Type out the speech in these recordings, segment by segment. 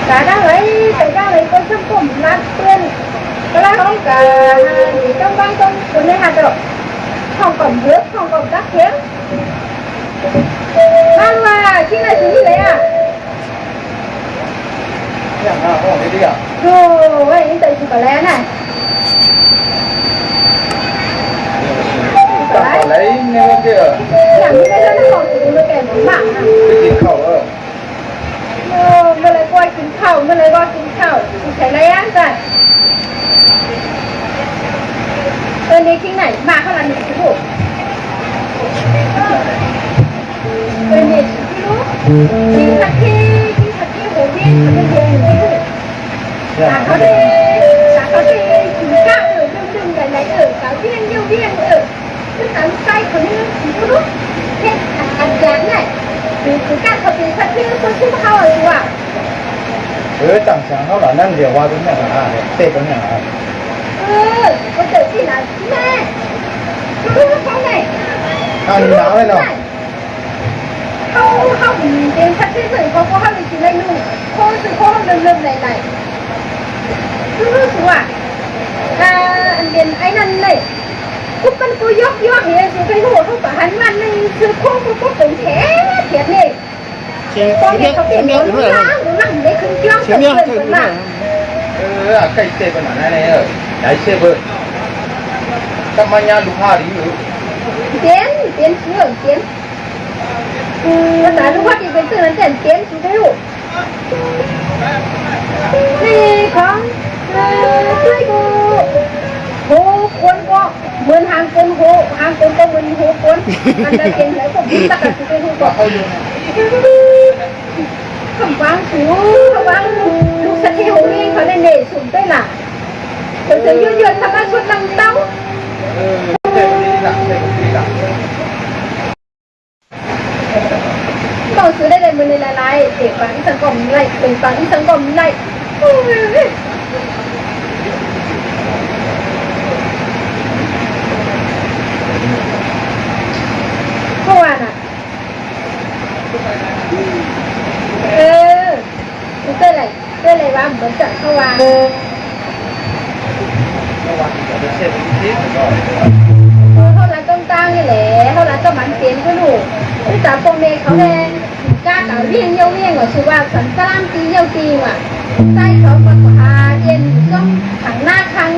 cả ra lấy con sâm củng lát tuyên cái lá không cả trong băng trong cuốn này hạt rồi không còn nước không còn các tiếng mang mà khi này chú đấy à rồi anh tự chụp cái này lấy nêu kia làm như thế nó còn chỉ được kèm món mạng cái khẩu rồi mới lấy coi kính khẩu mới lấy coi kính khẩu thấy lấy ăn rồi đi khi này mà không là được cái bộ đi thật khi hồ viên ở bên kia có đi kính khẩu ở đừng lấy ở cáo viên nhiều viên ở tức là tay của những cái lúc thế ăn chán này cứ cắt hợp thì thật khi nó không hao rồi quả chẳng sáng nó là năng điều qua đúng là tệ đúng là có thể chỉ là nè không này ăn náo lên nào không đến thật thế rồi có không thì chỉ lên luôn không lần này cứ quả anh điền anh ăn này cúp con cô dốc thì cái hồ không phải hắn ăn này chưa không có tưởng thế thiệt này con này không tiền nó nằm đấy không cho tự mà cây xe bên này ở đại xe bên các bạn nhà lục hà đi nữa tiến xuống tiến nó đã lúc hát thì bây giờ nó tiến xuống cái hồ này không tươi hồ cuốn có mượn hàng cuốn có mượn hồ cuốn anh đã tiền lấy của chúng ta cả cái hồ có không vắng lúc sạch thì hồ liên phải để xuống đây là từ từ dưa thằng ăn suốt năm tao bảo xuống đây mình lại để bán sản phẩm lại để bán sản phẩm lại không à tôi lại bán một trận không à không là công tăng như lẽ không là công bán tiền cái đủ cái trả công nàyเขาđây ca cả viên nhiều viên ở chùa sản salam tí nhiều tí mà tayเขาmà hà yên trong hàng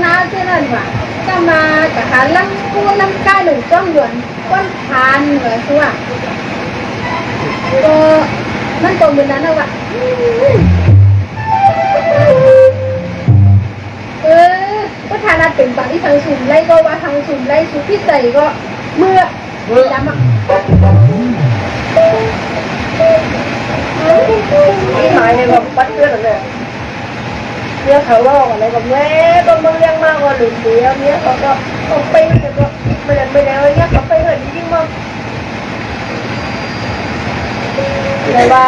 na thế này mà cho mà cả hà lâm cua lâm cai đủ trong luận con hàn ở chùaมันตรงบนนั้นเอาอะก็ทานาถึงบางที่ทางสุ่มไล่ก็ว่าทางสุ่มไล่สุดที่ใส่ก็เมื่อดำอ่ะนี่หมายในแบบปัดเพื่อนเลยเมียเขาล่ออะไรแบบแม่ก็มึงเลี้ยงมากกว่าหลุดเดียวเมียเขาก็ต้องไปแต่ก็ไม่ได้เนี้ยเขาไปเหนื่อยจริงมั้งเลยว่า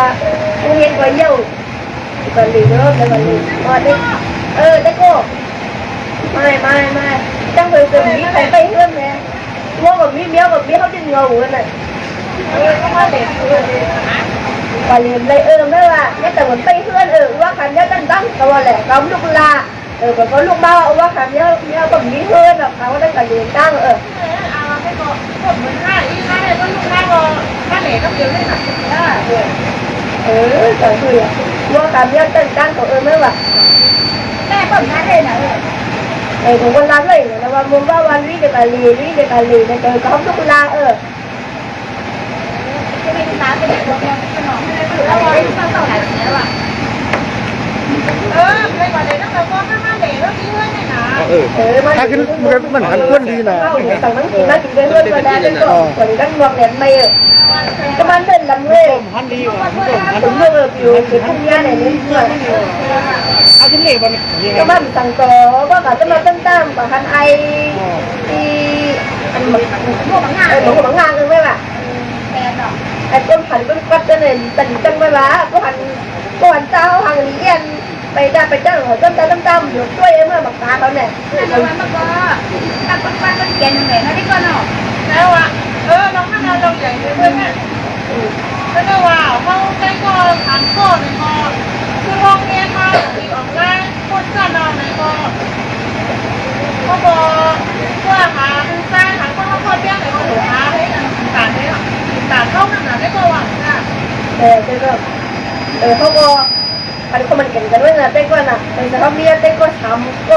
เรียนก็เยอะcòn gì nữa để còn gì mà đi đấy cô mai trong từ mỹ phải bay hơn nè mua còn mỹ béo còn béo trên ngầu hơn này không có đẹp và liền đây đó là nhất là còn bay hơn quá khán nhất đang còn lẻ cống lúc là còn có lúc bao quá khán nhất còn mỹ hơn làเขาđang cả liền đang cái cô mình hai này có lúc hai rồi hai lẻ các kiểu đấy hả trời ơi mua cảm giác tình đang của mới vậy mẹ bẩm ra đây nào cũng con lắm rồi nó mà muốn bao ăn được cả lì này trời có sô cô la cái này lá cái này con nó đây sao tao lại thế ạ đây quả đấy nó là con nó để nó đi hơn này nè cái mình ăn quân đi là tao nó chỉ nói chuyện với hơn và đang còn đang ngọt đèn mây các bạn đừng làm người đúng rồi kiểu cái không gian này nên các bạn tăng có cả các bạn tâm tâm và hắn ai đi ăn mua bán hàng rồi mấy bạn ai con quát cho nên tình chân mấy bà có hành sao hàng lý yên bày ra rồi tâm được quay em mà bạc tá đó nè nó quát con chèn này nó đi con nào đâu ạ nó nó đâu vậy thế nó vào không cái con thằng con này con โรงเรียนมามีออนไลน์คนจะนอนไหนก็บอกว่าหาคือสร้างหาคนเขาเบี้ยไหนก็หาให้ต่างเนี่ยต่างเข้านั่นน่ะได้ก็หวังนะแต่ก็เขาก็อันนี้มันเก่งกันด้วยนะแต่ก็นะแต่เขาเรียนแต่ก็ทำก็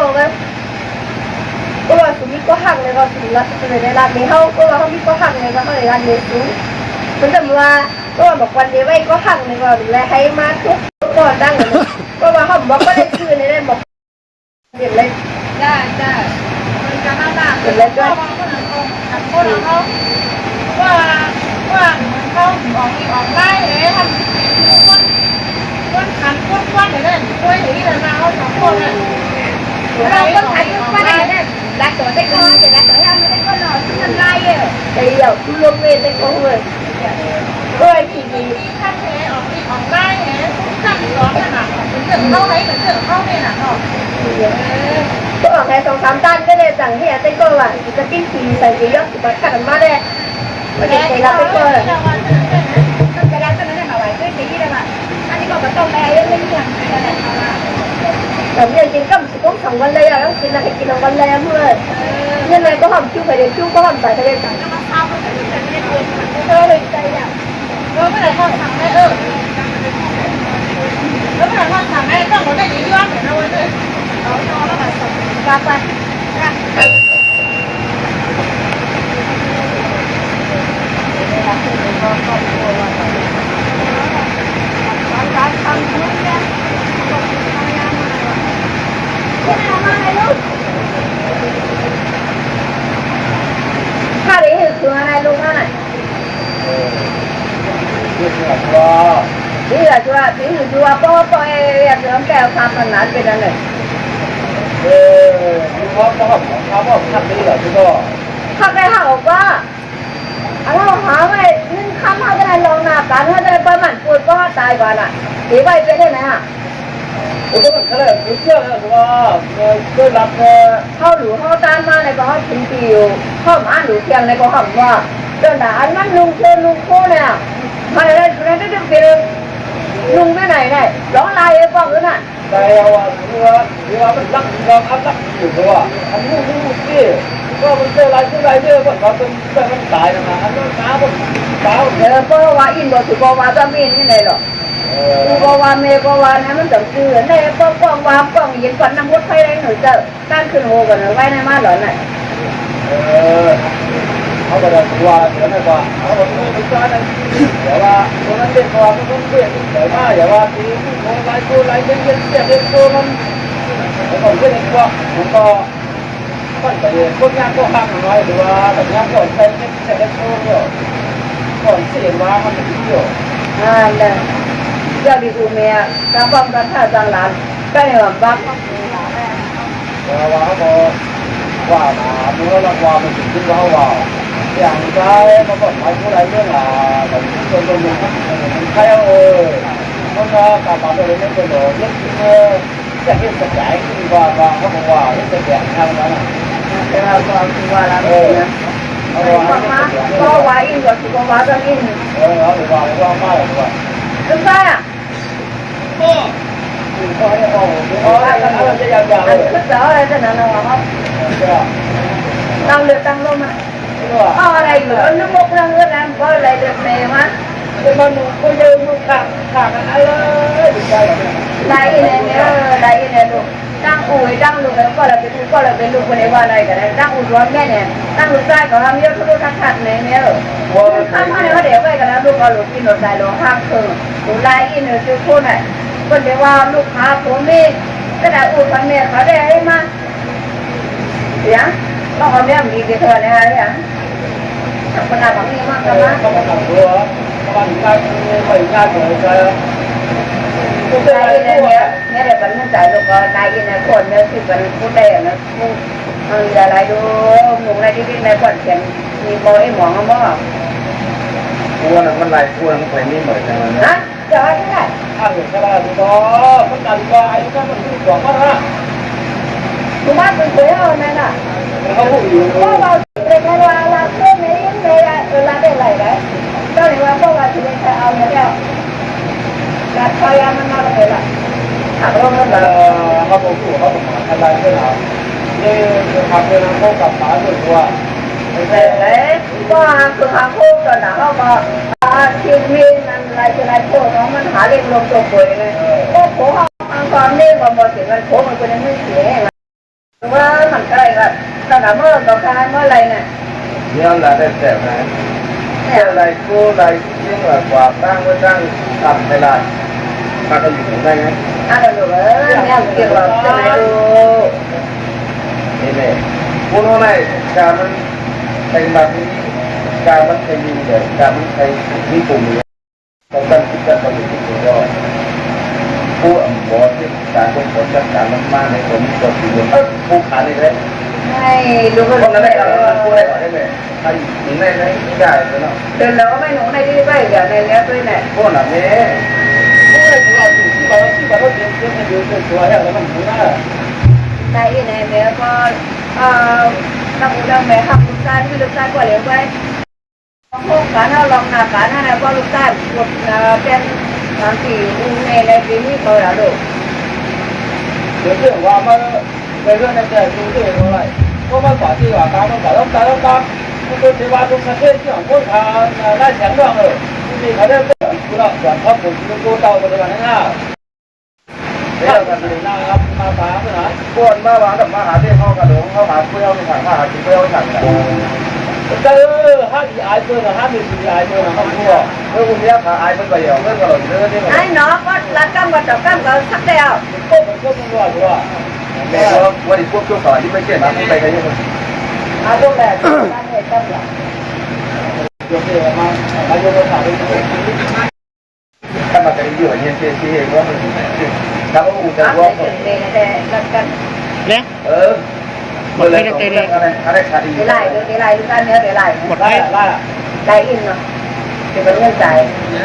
ว่าสุดนี้ก็หักเลยก็สุดละสุดในร้านนี้เขาว่าเขามีก็หักเลยก็เขาในร้านนี้สูงมันจะว่าก็บอกวันเดียวไว้ก็หักเลยก็ดูแลให้มาทุกก่อนดังเลยก็ว่าเขาบอกก็ได้ชื่อในได้บอกเด็ดเลยได้มันจะน่าด่าเด็ดเลยก็คนเขาว่าเขาออกได้เลยทำคนขันคนเลยช่วยอย่างนี้เลยนะเขาสองคนเลยเราคนขันคนเลยรักตัวเด็กน้อยรักตัวยังไม่ได้ก็นอนที่ทำไรเดี๋ยวรวมเวทเด็กคนเลยด้วยทีนี้ท่านออกได้เนี่ยท่านร้อนขนาดเหมือนเสือเข้าไหนเหมือนเสือเข้าเนี่ยนะเนาะก็ออกแค่2-3ตันก็เลยสั่งให้เด็กก็ว่าจะปิ้งผีใส่เยอะๆมาขัดมาเลยมาเด็กใส่รับเด็กก็จะรับก็ไม่ได้มาไว้ด้วยสีได้มาอันนี้ก็มาต้มแม่เยอะเลยอย่างนี้แหละแต่เนี่ยจริงก็ต้อง2 วันเลยอ่ะต้องกินอะไรกิน2 วันเลยเมื่อยังไงก็หอมคิ้วไปเด็กคิ้วก็หอมใส่ไปเลยสั่งเลยใจอ่ะไม่ได้ทอดสั่งได้แล้วไม่ได้ทอดสั่งได้ต้องเราได้ยืดย้อนเหมือนเราเลยเอาแล้วมาส่งกลับไปข้าได้เห็นคืออะไรลูกนั่นน่ะนี่แหละชัวร์ที่ชัวร์พ่ออยากเริ่มแก้วทำขนาดเป็นอะไรเขาทำได้เหรอพี่ก็ข้าได้หาบอกว่าเราหาไว้นึ่งข้ามเขาจะได้ลองนาการเขาจะได้ประมาณปวดก็ตายก่อนอ่ะตีไว้ไปได้ไหมฮะ我这个可能不这样是吧？这那个เขาหลูเขาตามมาในก็เขาถึงปีอยู่เขามาหลูเทียงในก็เขาว่าเรื่องแต่อันนั้นลุงโคเนี่ยมาได้เป็นลุงไปไหนเนี่ยร้องลายไอ้ป้องนั่นน่ะแต่ว่ามันรักอยู่เพราะว่าอันนู้นนี่ก็มันเจออะไรเยอะก็มันตายนะอันนั้นน้ำมันตายเพราะว่าอินบอกถือว่าจะมีนี่ไหนหรอกกูบอกว่าเมย์บอกว่านะมันต้องซื้อในป้องว่าป้องยิงก่อนน้ำมุดไฟแรงหนูเจอการขึ้นโหกันไว้ในมาหล่อนน่ะเขาบอกว่าเดี๋ยวไม่ว่าเขาบอกไม่เป็นไรนะเดี๋ยวว่าตรงนั้นเป็นว่ามันต้องเปลี่ยนเดี๋ยวว่าอย่าว่าทีนี้โหไล่เย็นตัวมันแล้วก็เรื่องว่าผมก็มันไปคนงานก็ห้ามน้อยหรือว่าแบบงานก็ใช้ตัวเดียวก่อนเสียว่ามันเป็นเดียวเนี่ยเจ้าดีกูเมียกำปั้มกันท่าจังหลานใกล้หลังบ้านว่าเขาบอกว่าเมื่อเราว่ามันถึงที่เขาว่าอย่างไรมันก็หมายถึงอะไรเรื่องแบบคนมันใครมันก็กลับมาเป็นเรื่องเป็นเรื่องจะเห็นสกายคือว่าเขาบอกว่าเรื่องสกายทำนั้นแต่เราก็คือว่าเราเนี่ยก็ว่าอินก็คือว่าจะอินเขาบอกว่ามาเลยว่าคือใช่อ่ะเราจะยาวๆเลยคือจะอะไรจะนั่นเราครับตั้งเรือตั้งลมอ่ะเอาอะไรอยู่แล้วนึกว่าเรื่องนั้นก็อะไรเดือดเมย์มั้ยจะมาหนูก็ยืนดูขากันอะไรได้เนี่ยลูกตั้งอู่ตั้งลูกแล้วก็เราเป็นลูกคนไหนว่าอะไรกันตั้งอู่ร้อนแม่เนี่ยตั้งลูกชายก็ทำเยอะทุกทัดเนี่ยทำให้เขาเดี๋ยวไปกันแล้วลูกเอาลูกกินหลดได้ลูกห้างคือลูกไล่อินคือคนไหนคนเดียวว่าลูกค้าผมนี่ก็ได้อู่พันเนี่ยเขาได้ให้มาเสียต้องเอาแม่มีกี่เธอเนี่ยอะไรอ่ะคนหน้าบังนี่มากกันนะเขาบอกตัวมันงานไปงานเลยใช่นายเนี่ยเดี๋ยวมันไม่จ่ายลูกก็นายเนี่ยคนเนี่ยคือเป็นผู้ใดนะผู้อะไรดูหนุ่มอะไรที่ในก่อนเขียนมีโมให้หมองมั้งกลัวนะมันลายกลัวมันไปนี่เหมือนกันนะจะอะไรก็ได้อ้าวเห็นก็ได้ก็มันตัดก็ไอ้ก็มันถูกกว่ามั้งนะคุณบ้านเป็นเสือเอานั่นน่ะเขาพูดอยู่ก็เราเป็นเวลาเราเพื่อนไม่ยังไม่ได้เวลาได้ไรได้ก็เลยว่าพวกเราจะเป็นใครเอาเนี่ยแล้วการพยายามมันมาเลยล่ะ 그러면 하고 또 하고 달라지나 이제 학교는 꼭 가서 좋아. แต่ว่าคือหาคู่กันนะเขาก็ทีมมีนั่นอะไรพวกน้องมันหาเรื่องลงตัวป่วยเลยโอ้โหตอนนี้พอถึงมันโผล่มันก็ยังไม่เสียว่ามันอะไรกันตอนนั้นเมื่อต่อการเมื่อไรเนี่ย เนี่ยแหละได้แต่ไหนอะไรกูอะไรยิ่งกว่าตั้งไว้ตั้งทำให้ได้ถ้าก็อยู่ได้ไง ada duluเนี่ยเกี่ยวกับจะไหนดู นี่เนี่ยพวกนั้นการมันเป็นแบบนี้การมันใช้ยิงเด็กการมันใช้ที่ปุ่มเนี่ยต้องคิดกันตลอดตัวผู้หมอที่การต้องผลจากการมันมาในคนที่ตัวจริงผู้ขานี่เลย ให้ดู เพ ก็ ราะ รู้ นั้น ได้ ได้เราพูดได้ก่อนได้ไหมถ้าอยู่ในได้เนาะ เดินแล้วก็ไม่หนูในที่ไปเดี๋ยวในเนี้ยด้วยเนี่ย พวกนั้นเนี่ยพวกเราอยู่ที่เราเรียนอยู่ตัวแล้วมันรู้นะ ในที่ในเนี้ยก็ตั้งอุดมแม่ทำลูกชายที่ลูกชายก็เลี้ยงไว้พวกการเราลองนาการนั่นแหละก็ลูกชายหมดเป็น3-4ในปีนี้เขาแล้วลูก เดี๋ยวว่ามันในเรื่องในใจดูที่อะไรก็มันกว่าที่ว่าการมันกว่าต้องการมันเป็นที่ว่าตรงประเทศที่ของคนทางได้แข็งแรงเลยที่เขาได้คุณเราส่วนเขาผมจะดูเตาบริวารนั่นน่ะเดี๋ยวกันเลยนะครับมาตามนะคนมาหวังกับมาหาที่เขากระโดดเขาหาเปรี้ยวที่ทางมาหาที่เปรี้ยวทางเนี่ยก็ห้าดีไอเปิ้ลห้าดีสี่ไอเปิ้ลเขาพูดว่าเมื่อคุณเนี้ยขาไอเปิ้ลไปเยอะเมื่อก่อนเรื่องนี้ ไอ้น้องก็รักกันมาจับกันก็สักเดียว ก็มันก็มันว่าว่าแม่ก็วันนี้พวกช่วงต่อที่ไม่เชื่อนะไปกันยังไง เอาลูกแบบการเหตุการณ์หรอ โอเคมาอายุเราสาวไปถ้ามาจะอยู่อย่างเงี้ยเชี่ยว่ามันถ้าว่าอูจะว่า แต่รักกัน เนี่ย เมื่อไรอะไรคดี เดี๋ยวไล่ลูกกันเนื้อเดี๋ยวไล่ หมดไหม ได้อินเนาะจะเป็นเรื่องใจ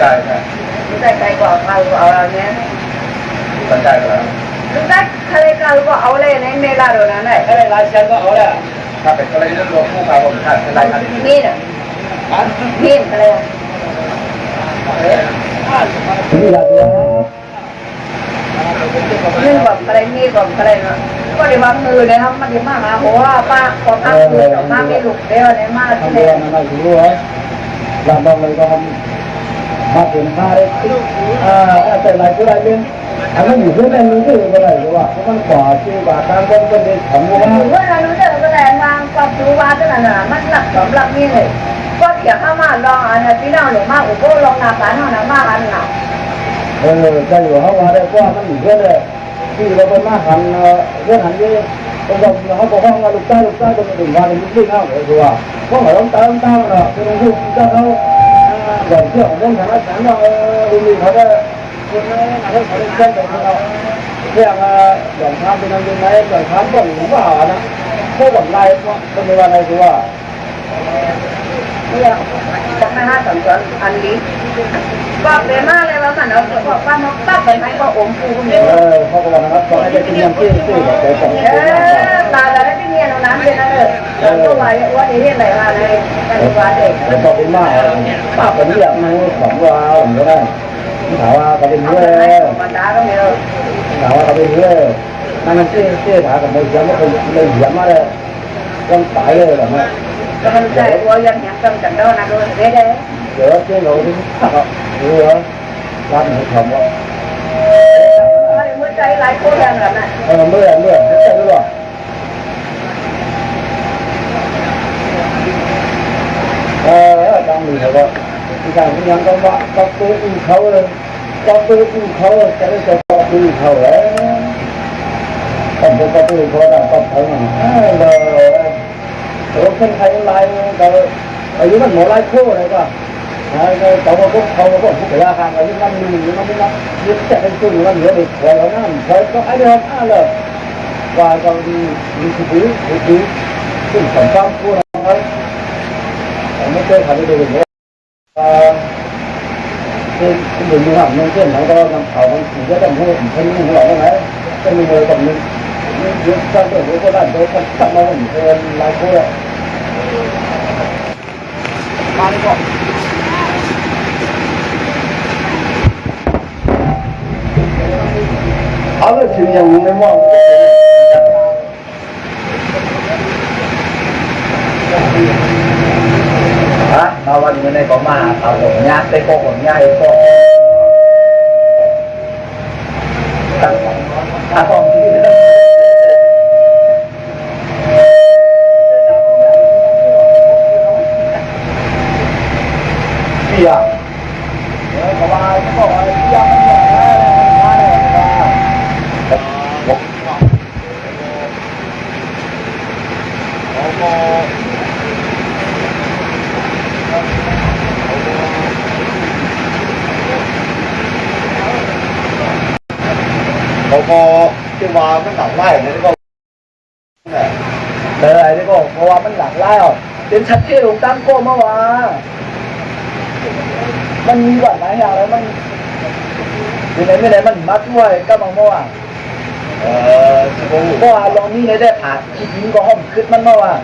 ได้ใช่ ลูกได้ใจกว่าเอาเราเนี้ย สนใจแล้ว ลูกได้ใครก็เอาเลยในลาโดนั้นได้ อะไรรายเชียงก็เอาแหละถ้าเป็นอะไรเรื่องรวมผู้ข่าวผมขาดอะไรครับ มีดอ่ะมีดอะไร นี่ละตัว มีแบบอะไรมีแบบอะไรเนาะก็เดี๋ยววางมือเลยครับมันจะมาหาหัวป้าขอพักมือต่อมาไม่หลุดเดียวเนี่ยมาที่ ทำ ไหน เรื่องอะไรรู้ไหมเราต้องเลยก็ทำมาถึงมาได้แต่หลายคนหลายเรื่องอันนั้นอยู่ที่นั่นนี่คืออะไรหรือว่าเพราะมันกว่าที่ว่าการเป็นคนเด็กทำว่า หรือว่าเรารู้จักแสดงวางความรู้ว่าตั้งแต่มันหลักสำหรับนี่เลยก็เถียงข้ามาลองอันนี้พี่น้องหรือมาอุโบลองนาการเท่านั้นมาอันน่ะ จะอยู่เขาว่าได้ว่ามันอยู่เพื่อเลยที่เราเป็นมาหันเรื่องหันนี่ตรงเขาบอกว่าลูกใต้ตรงถึงวันนี้ที่เขาเลยคือว่าเพราะเขาต้องตามเนาะคือลูกเจ้าเขาอย่างเชื่อของเรื่องทางราชการเนาะมีเขาได้คนนั้นเขาได้เช่นแต่เราเรื่องอย่างทำเป็นอะไรยังไงอย่างทำก็หรือว่านะพวกแบบไรก็เป็นวันอะไรคือว่า เนี่ยจะไม่ห้าสังเกตอันนี้ก็เป็นมาเลยว่ามันเอาเฉพาะป้านกตับไปให้ก็อมปูเนี่ย เขาก็บอกนะครับตอนนี้เป็นยังที่แบบแต่ต้อง ตาเราได้ที่เนี่ยเราน้ำเป็นอะไรเราก็ว่าว่าเรื่องอะไรว่าอะไรกันว่าเด็ก แล้วก็เป็นมาป้าเป็นอย่างนั้นของเราก็ได้ถามว่าเขาเป็น เอา เรื่ ไป อ ให้มันด่าก็ไม่รู้ ถามว่าเขาเป็นเรื่อนั่นที่ถามกับมือยังไม่เคยเลยยังมาเลยยังตายเลยแบบนี้ ก็มันใจว่ายังยังต้องจัดด้วยนะด้วยเด้อ เดี๋ยวที่เราที่เขาเรือรับหนูทำว่า เมื่อใจหลายคนอย่างนั้นนะ เมื่อใช่หรือเปล่าตามมือเขาก็ที่ทางที่ยังต้องว่าต้องตื้อเขาเลยต้องตื้อเขาจะได้จะต้องตื้อเขาแล้วต้องตื้อเขาแต่ต้องเขาหน่อยรถเส้นไทยลายแต่อายุมันหมอลายโค้เลยป่ะต่อมาพวกเขาพวกผู้ขายอาหารอายุมันมีมันไม่นับยึดจะเป็นตัวมันเหลือเด็กวัยเรานั่นใช้ก็ไอ้เรื่องเลยว่าเราดีดีซึ่งสำคัญพูดอะไรไม่เคยทำให้ดูเลยคืออยู่ในห้องนั่งเช่นเราก็นำเขามันถือจะต้องพูดเป็นหัวเราไหมจะมีเลยแบบนี้ยึดตั้งแต่หัวก็ได้โดยตั้งมาเหมือนเป็นลายโค้มาดีกว่า เอาเลยถึงอย่างไม่มองฮะมาวันนี้ในก็มาเอาหลงยากแต่ก็หลงยากก็ตั้งถ้าต้องที่นี่อ่ะเพราะว่าเขาบอกว่าที่ยังไม่มาเลยเขาก็ที่ว่ามันหลังไล่เนี่ยก็แต่อะไรนี่ก็เพราะว่ามันหลังไล่อ่ะเป็นชัดเจนลงตั้งโก้เมื่อวานมันมีแบบไหนอย่างไรมันอยู่ไหนไม่ไหนมันมัดด้วยก็บางเมื่อวานเมื่อวานลองนี่ได้ผ่านคิดยิงก็ห้องขึ้นมันเมื่อวาน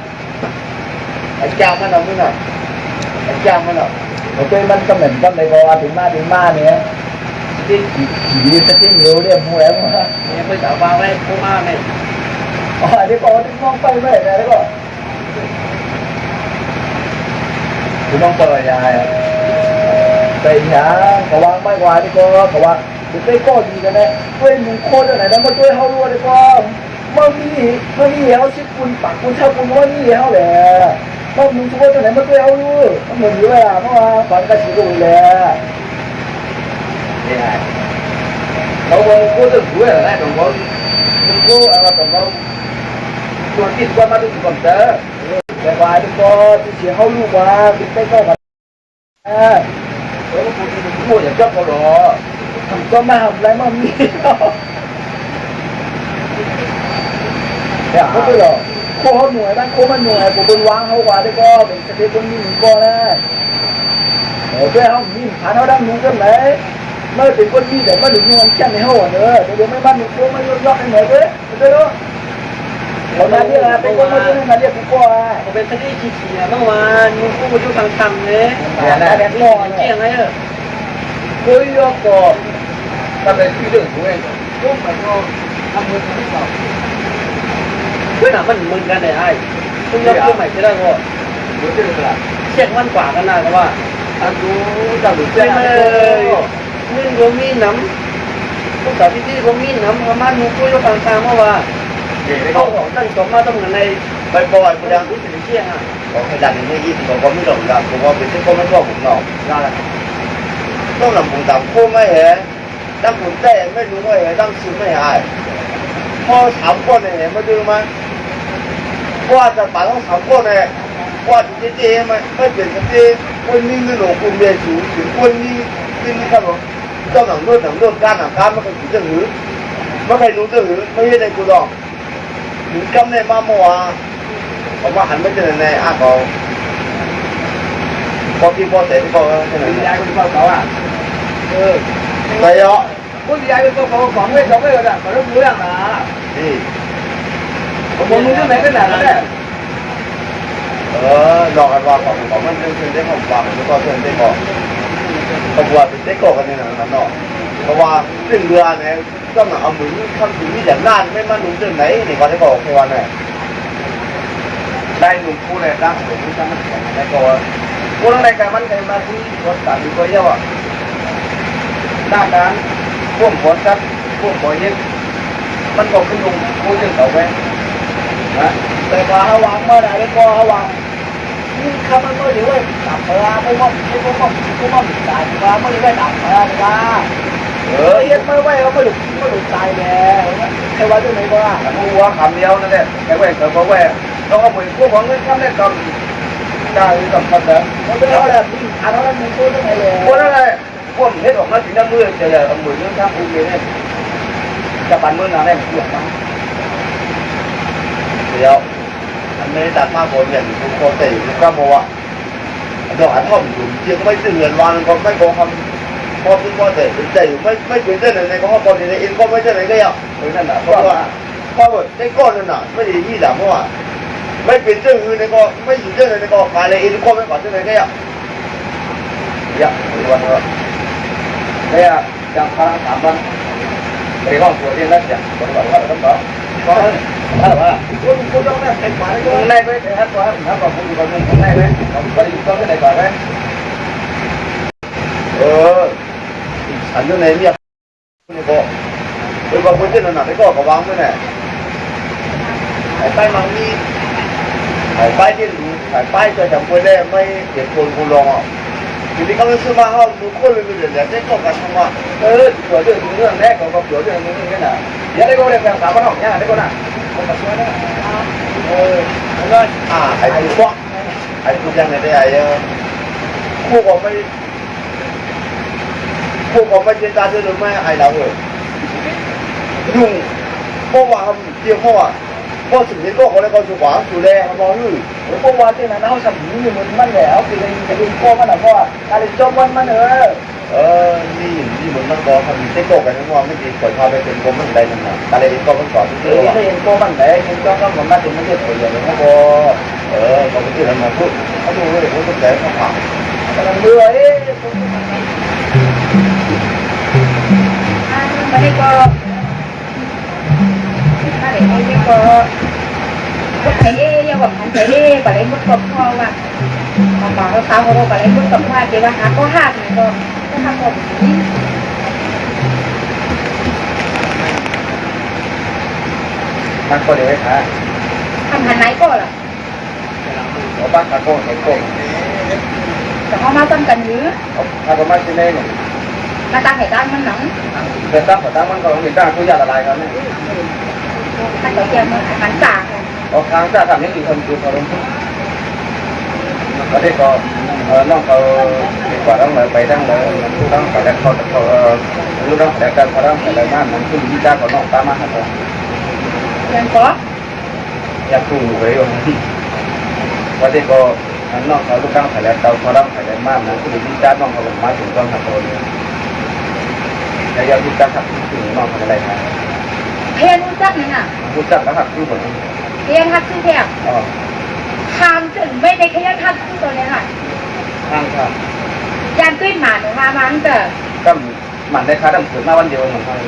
ไอ้แก้วมันเอาไม่หน่อยไอ้แก้วมันเอาโอเคมันก็เหมือนกันเลยพอถึงมาเนี่ยที่ขี่จะที่เหนียวเรียบหัวแล้วมั้งเนี่ยไปสาวบางไว้ผู้มาเนี่ยอ๋อเดี๋ยวก่อนที่มองไปไม่เห็นอะไรก็คุณต้องเปิดยายไปหาขวางไม่กว่าดีกว่าขวางจะได้ก็ดีกันนะช่วยมึงโคตรไหนแล้วมาช่วยเขาด้วยดีกว่าเมื่อมีเขาชิดคุณปักคุณเช่าคุณว่านี่เขาแหละเมื่อมึงช่วยไหนมาช่วยเขาด้วยมันเหมือนอยู่อ่ะเมื่อวานฝันกระชิบเลยแหละเขาบอกกูจะช่วยอะไรตรงเขากูอะไรตรงเขาตัวติดว่ามาดูก่อนเด้อแต่ว่าดีกว่าที่เสียเขาลูกว่าติดไปก็แบบพูดอย่างเจ้าเขาหรอทำก็มาทำอะไรมามีเนี่ยเขาไปหรอโคเขาหน่วยบ้านโคมันหน่วยผมเป็นวางเขาว่าได้ก็เป็นสเตปคนมีหนึ่งก็นะโอ้ยเขามีผ่านเขาดังนู้นกันไหนเมื่อเป็นคนมีแต่มาดูนวลแค่ในห้องเนอะเดี๋ยวไม่บ้านหนุ่มโคไม่ยกให้หน่อยเลยเดี๋ยวเราหน้าที่อะไรเป็นคนมาดูมาเรียกกูก็ผมเป็นคดีขี้เกียจเมื่อวานมึงพูดมาดูทางๆเลยเนี่ยนะแบบรอเกี่ยงไงคุยก็ทำเป็นที่เรื่องของเองก็หมายความทำมือทำไม่ตอบเพื่อนมันมึนกันเลยไอ้คุณยกตัวใหม่จะได้ก็เช็คมันกว่ากันนะแต่ว่าอันดูจับดูเจ้าเลยนึ่งก็มีน้ำพวกสาวที่ก็มีน้ำประมาณมึงคุยทางๆเมื่อวานเขาบอกตั้งสมมาต้องในไปปล่อยกูยังรู้สึกเชี่ยงอ่ะบอกให้ดันอย่างนี้ผมก็ไม่หลงดันผมว่าเป็นที่เขาไม่ชอบผมหรอกนั่นแหละต้องนำผมตามคู่ไม่เห็นตั้งผมแต่ไม่รู้ไม่เห็นตั้งซื้อไม่หายพอถามคนเนี่ยมาดูมั้ยว่าจะป่าต้องถามคนเนี่ยว่าจะเจ๊ไม่เป็นกันเจ๊คนนี้ไม่หลงคุณเบียร์สูงถึงคนนี้นี่ครับผมต้องหนังโน่นการมันก็ถือจะหือไม่ใครรู้จะหือไม่ใช่ในกูดอกถึงกำในมาเมื่อวานผมว่าหันไม่เจอในอาเขาพอที่พอเสร็จก็ใช่ไหมยายคนที่เขาอ่ะไปเยอะผู้ยายเป็นตัวของเว้ยก็ได้มารู้เรื่องนะนี่ผมรู้เรื่องไหนกันแหละเนี่ยรอกันว่าของมันเรื่องได้ของฟังแล้วก็เรื่องได้ก่อนเพราะว่าเป็นได้ก่อกันในนั้นเนาะเพราะว่าเรื่องเรือเนี่ยก็หนักเอามือทำถึงนี่อย่างน่านไม่มาหนุนเรื่องไหนนี่ก็ได้บอกแค่วันเนี่ยได้หนุ่มคู่เลยนะผมรู้จักมันได้ก่อนคู่อะไรกันมันใครมาที่รถตัดดีกว่าเยอะหน้าการพ่วงฝนครับพ่วงฝนเย็นมันก็ขึ้นลงคู่ยังเก่าไว้นะแต่ว่าเขาวางเมื่อไหร่ได้ก็เขาวางนี่คำมันก็ถือว่าตัดเวลาไม่ว่าไม่ว่าตายว่าไม่ได้ตัดเวลาเลยว่าเย็นไม่ไหวเขาไม่หลุดตายแล้วใครว่าจะไหนบ้างกูว่าคำเดียวนั่นแหละแค่แหวกเขาแหวกต้องเอาเหมือนพวกของเงินคำแรกก็ได้สำคัญนะเขาเป็นอะไรอันนั้นมันพูดยังไงเลยพูดอะไรพวกเฮ็ดออกมาถึงน้ำมือจะเอามือเรื่องข้างอุ้งเนี่ยจะปั่นมือหนาแน่หัวมั้งเดี๋ยวอันนี้ตัดมาบนอย่างทุกคนแต่อยู่ก็บอกว่าดอกอันท่อมอยู่เชียงไม่ตื่นเงินวันก็ไม่บอกคำพอถึงพอแต่อยู่ไม่เป็นเส้นไหนก็พอพอในเองก็ไม่ใช่ไหนก็ยังเป็นนั่นแหละเพราะว่าได้ก้อนนั่นน่ะไม่ได้ยี่หลังเพราะว่าไม่เป็นเส้นอื่นในก็ไม่อยู่เส้นไหนในก็ขายเลยเองก็ไม่ก่อนเส้นไหนก็ยังวันก็เนี่ยจากพลัง3 วัน ไปห้องตัวเรียนแล้วจ้ะบอกว่าต้องบอกก็ถ้าว่าคุณต้องได้เป็นหมายก็ได้ไหมครับว่าถ้าบอกคุณอยู่กับมึงได้ไหมผมก็อยู่ต้องได้ก่อนไหมอันนี้ในเนี่ยนี่ก็คือว่าคุณที่นั่นน่ะก็วางไว้เนี่ยไอ้ใต้มังมีไอ้ป้ายที่ไอ้ป้ายจะจำไว้ได้ไม่เก็บคนคุณลองอ่ะทีนี้เขาไม่ซื้อมาเขาดูคนเลยเลยเนี่ยได้ก็กันทั้งว่าตัวเรื่องแรกก็ตัวเรื่องนี้นี่นะอย่าได้ก็เรื่องสามพันหกเนี่ยได้ก็น่ะก็มาช่วยนะแล้วไอ้พวกไอ้พวกยังไงได้ไอ้พวกผมไม่เจตนาด้วยไม่ไอ้เราเลยยุ่งเพราะว่าเขาเกี่ยวเพราะว่าพอสิ่งที่ก็เขาเลยเขาสุขภาพดูแลเขาบอกอยู่เพราะว่าที่นั่นเขาทำนี่มันแล้วคือจะเป็นพ่อมันนะเพราะว่าการจบมันนี่เหมือนมันบอกทำเทคโนกันทั้งวันไม่ดีปล่อยพาไปเป็นกรมมันใดนั่นนะการเรียนก็มันสอนทุกเรื่องว่าเรียนก็มันใดคุณจ้องก็มันมาถึงมันจะเปลี่ยนเลยนะบอเขาไปที่นั่นมาพูดเขาดูเลยเขาต้องแต่เขาผ่านกำลังเบื่อไม่ได้ก็ถ้าเด็กไม่ได้ก็พวกไอ้ยังแบบมันไอ้ก็เลยมุดกับพ่อว่ามาบอกเขาเขาก็เลยมุดกับพ่อแต่ว่าหาก็ห้ามก็ห้ามก็นี้มันก็เดี๋ยวค่ะทำหันไหนก็ล่ะบ้านตะโกนแต่เขามาตั้งกันหรือถ้าประมาณที่ไหนเนี่ยมาตั้งให้ตั้งมันหนังแต่ตั้งมันก็มีตั้งทุกอย่างอะไรกันเนี่ยถ้าเราเกี่ยวมันหันจ่าค้างจ่าทำให้ดีคนดูเขาลงก็ได้ก็น้องเขาดีกว่าต้องเลยไปตั้งเลยต้องไปแล้วเขารู้ต้องแต่การเขาต้องแต่ละบ้านมันขึ้นที่จ้าก็น้องตามมาครับยังก็อยากดูเลยว่าได้ก็น้องเขาลูกตั้งแต่แล้วเขาต้องแต่ละบ้านนั้นขึ้นที่จ้าน้องเขาลงมาถึงต้องทำตัวนี้แล้วยังรู้จักหักถึงน้องเขาอะไรนะเพียนรู้จักนี่น่ะรู้จักแล้วหักที่คนเพียนหักคือแท้ทางถึงไม่ได้แค่หักคือตัวนี้ค่ะทางค่ะยานตุ้ยหมาหนูมามันเกิดก็หมันได้ค้าดำถือมาวันเดียวเหมือนกัน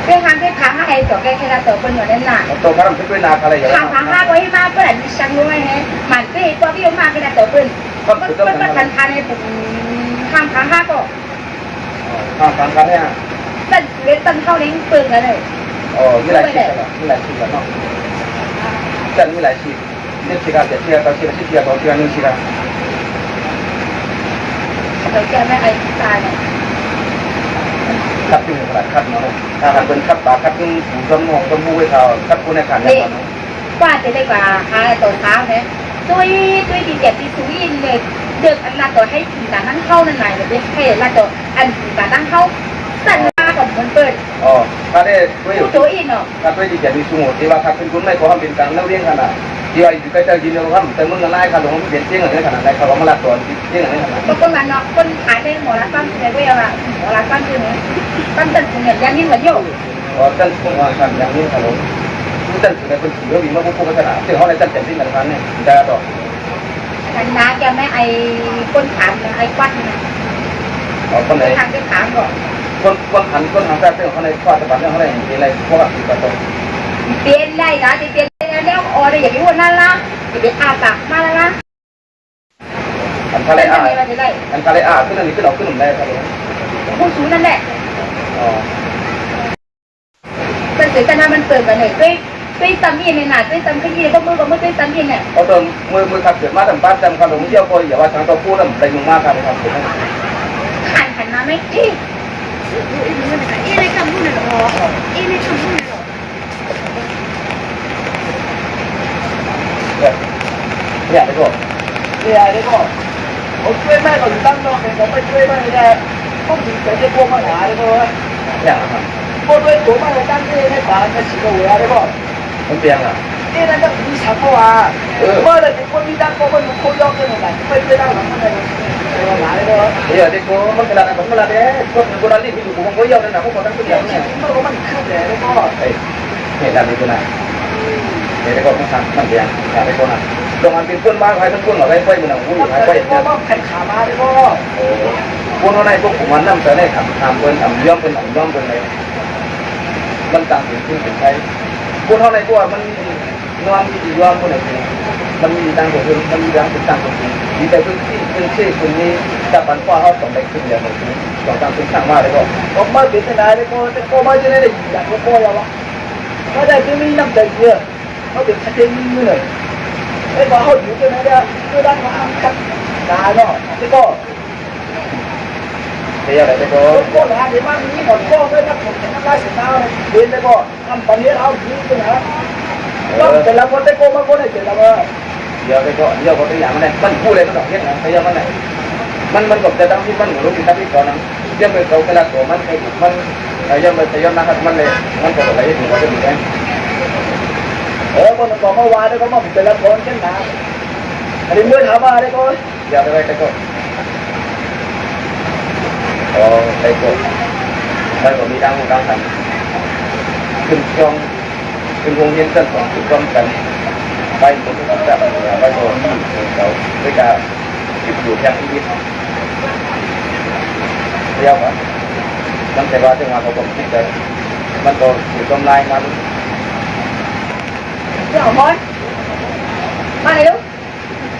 เป็นทางที่พังอะไรตัวแกแค่ตัวเป็นเหมือนนั่นน่ะตัวค้าดำถือด้วยนาอะไรอย่างเงี้ยพังห้าไว้มาก็แหละมีช่างด้วยไงหมันที่ตัวที่ยกมาก็ได้ตัวเป็นก็ทันในปุ่มข้างพังห้าก็ข้างเนี่ยตั้งเล็กตั้งเท่านี้ปึงกันเลยมีหลายชีพแล้วเนาะจันมีหลายชีพเนี่ยชีการเชียร์ต่อเชียร์ต่อเชียร์นึงชีการเราแก้ไม่ไอ้ตายเนี่ยคัดที่หนึ่งคัดเนาะถ้าหากเป็นคัดปากคัดนี่หูจมูกจมูกไว้เขาคัดคนในขันเนี่ยกว่าจะได้กว่าหาตัวเท้าเนี่ยด้วยดีเจ็บที่สูงยินเลยเดือดอันละตัวให้ถึงการนั่งเข้านั่นไหนเลยให้ละตัวอันถึงการนั่งเข้าสั่นมาก่อนมันเปิดถ้าได้ด้วยตัวอินเนาะถ้าด้วยดีเจ็บที่สูงที่ว่าคัดเป็นคนไม่ขอทำเป็นการเล่าเรื่องขนาดที่ว่าอยู่ใกล้ๆยินเราทำแต่มึงกันไล่ขาลงมันเปลี่ยนเตี้ยงอะไรขนาดไหนเขาบอกมาลัดตัวเตี้ยงอะไรขนาดก็คนนั้นเนาะคนขายเป็นหมอรักบ้านในเวลาหมอรักบ้านคือเนี่ยบ้านตันเหมือนยันนี่เหมือนโยตันผมว่าการยังนี่ขาลงตันถึงในคนถือว่ามีมากพวกขนาดที่เขาในตันเจ็บที่เหมือนกันเนี่ยได้ต่อทันน้าแกไม่ไอ้คนขามไอ้ควันนะคนไหนทางที่ขามก่อนคนหันแป๊บเดียวเขาในคว้าตะบันเนี่ยเขาในมีอะไรพวกติดต่อเปลี่ยนได้นะเปลี่ยนแล้วอ๋อเดี๋ยวอย่างนี้วันนั้นละเดี๋ยวอาตากมาแล้วนะอันทะเลอาขึ้นอันนี้ขึ้นออกขึ้นหนุ่มได้ครับผู้สูงนั่นแหละมันเกิดกันนะมันเปิดกันเลยด้วยตำยินเนี่ยนะด้วยตำขยี้ก็มือด้วยตำยินเนี่ยเอาตัวมือขับเกิดมาทำบ้านจำความหลงเที่ยวก็อย่าว่าทางตัวพูดแล้วแต่ยุ่งมากครับครับขันนะไม่ในคำพูดเนี่ยหรอในคำพูดเนี่ยหรอเนี่ยได้ก็ผมช่วยแม่ก่อนตั้งนอกเป็นผมไปช่วยแม่ไม่ได้ต้องถึงแต่จะพวกมาหาได้ก็เนี่ยพวกด้วยตัวมาตั้งที่ในป่าในสิบกว่าได้ก็มันเตียงอ่ะนี่นั่นก็มีฉันก็ว่าเมื่อไรคนมีตั้งก็มันคนยกเงินอะไรไปช่วยได้หรือไม่ได้หาได้ก็เนี่ยเด็กก็มันกระดานมันกระดานเนี่ยคนนั้นที่อยู่ผมก็ยกนั่นนะพวกคนนั้นก็ยังเนี่ยมันก็มันขึ้นเลยได้ก็เนี่ยด้านนี้ก็นะเนี่ยได้ก็มันเตียงได้ก็นะตรงนั้นเป็นคนบ้านใครเป็นคนอะไรไปมันอุ้ยใครไปเนี่ยใครขามาได้ก็คนอะไรพวกผมมันนั่งแต่ได้ทำเป็นย่อมเป็นอะไร มันต่างถึงถึงใช้กูเท่าไรกูมันนอนมีดีว่าคนไหนมันมีต่างตัวมันมีต่างต่างตัวมีแต่พื้นที่พื้นที่ตรงนี้จะปันกว่าเขาต้องไปขึ้นอย่างนี้ต้องต่างคนต่างมาเลยก็ผมมาเป็นนายเลยก็แต่ก็มาจะได้อย่างก็พอแล้ววะไม่ได้ที่มีน้ำใจเยอะเขาเป็นชัดเจนมือเลยไอ้บ่าวเขาอยู่ที่ไหนเนี่ยคือด้านข้างกันนายเนาะที่ก็เดี๋ยวอะไรก็ก็หาที่บ้านนี้หมดก็ไม่รับผมจะทำได้สิเอาเดินไปก็ทำปัญญาเอาดีขึ้นนะว่าแต่ละคนได้โกมาคนได้เสร็จแล้วว่าเดี๋ยวไปก็เดี๋ยวก็ตัวอย่างมันเนี่ยมันพูดเลยมันต้องเห็นนะพยายามมันไหนมันก็จะต้องที่มันรู้ที่ตั้งที่ก่อนนะเดี๋ยวไปเขาเวลาตัวมันไอ้มันยังไปย้อนนะครับมันเลยมันก็อะไรอย่างเงี้ยก็ดีนะคนก็มาว่าได้ก็มาเป็นละคนเช่นนั้นอันนี้เมื่อถามว่าได้ก็อย่าไปไปก็ไปก็ไปก็มีดังทำขึ้นช่องขึ้นวงเย็นต้นของขึ้นช่องกันไปหมดทุกอย่างไปก็เขาด้วยการอยู่แค่ที่เดียวกันมันแต่ว่าจังหวะเขาผมคิดเลยมันก็อยู่กำไรมัน Chào món. Mà này đúng.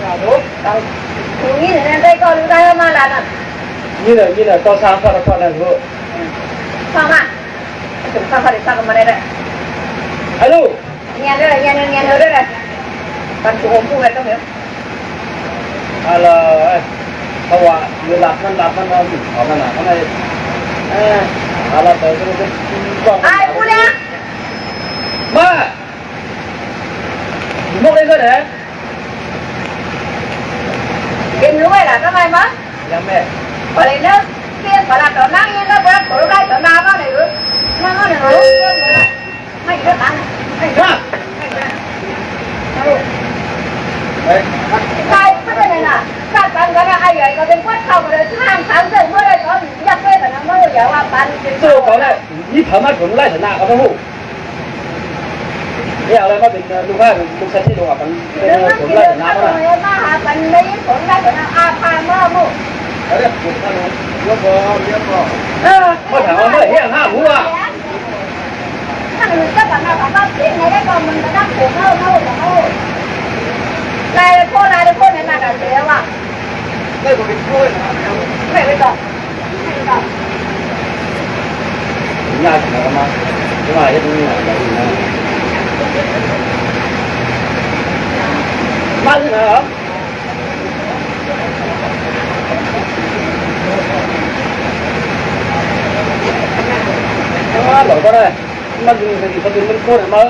Chào đúng. Tao thường nghĩ là đây con chúng ta mà là như là to sao con là vợ. Sao mà? Chúng ta phải sao mà đây đây. Alo. Nghe đây này, nghe nữa đây này. Còn chủ hôm phụ này không hiểu. Alo. Không à, người làm nó ở cái nào cái này. Alo tới cái Ai phụ nè? Ba. Một đây cơ để Tìm lúc này là các ai mất? Dạ mẹ. Ở đây nữa, kia phải là chỗ năng nhiên nó phải là chỗ đây chỗ nào đó này nữa. Nó này nó mày rất ăn. Mày rất. Đấy. Sai cái này là sao bạn cái là ai vậy? Có tên quất không rồi tham tháng rồi mới đây có nhắc cái là nó mới giờ qua bạn. Tôi có này, đi thở mắt của nó lại thật nào có hụ. Bây giờ nó bị đúng không? Cũng sẽ đi học bằng Đừng có kêu nó rồi mà học bằng lấy cũng đây của nó pha mơ mu. Đấy là cũng là biết bò. Có thằng nó mới hiện ha hú à. Thằng người các bạn nào có bác sĩ này đấy còn mình đã đắp của nó. Đây là cô này là gì không ạ? Đây của mình thôi. Vậy bây giờ. Nhà thì nó mà. Nhưng mà cái này là bao nhiêu hả? Lỗi con đây, mình thì có tiền mình cô này mới.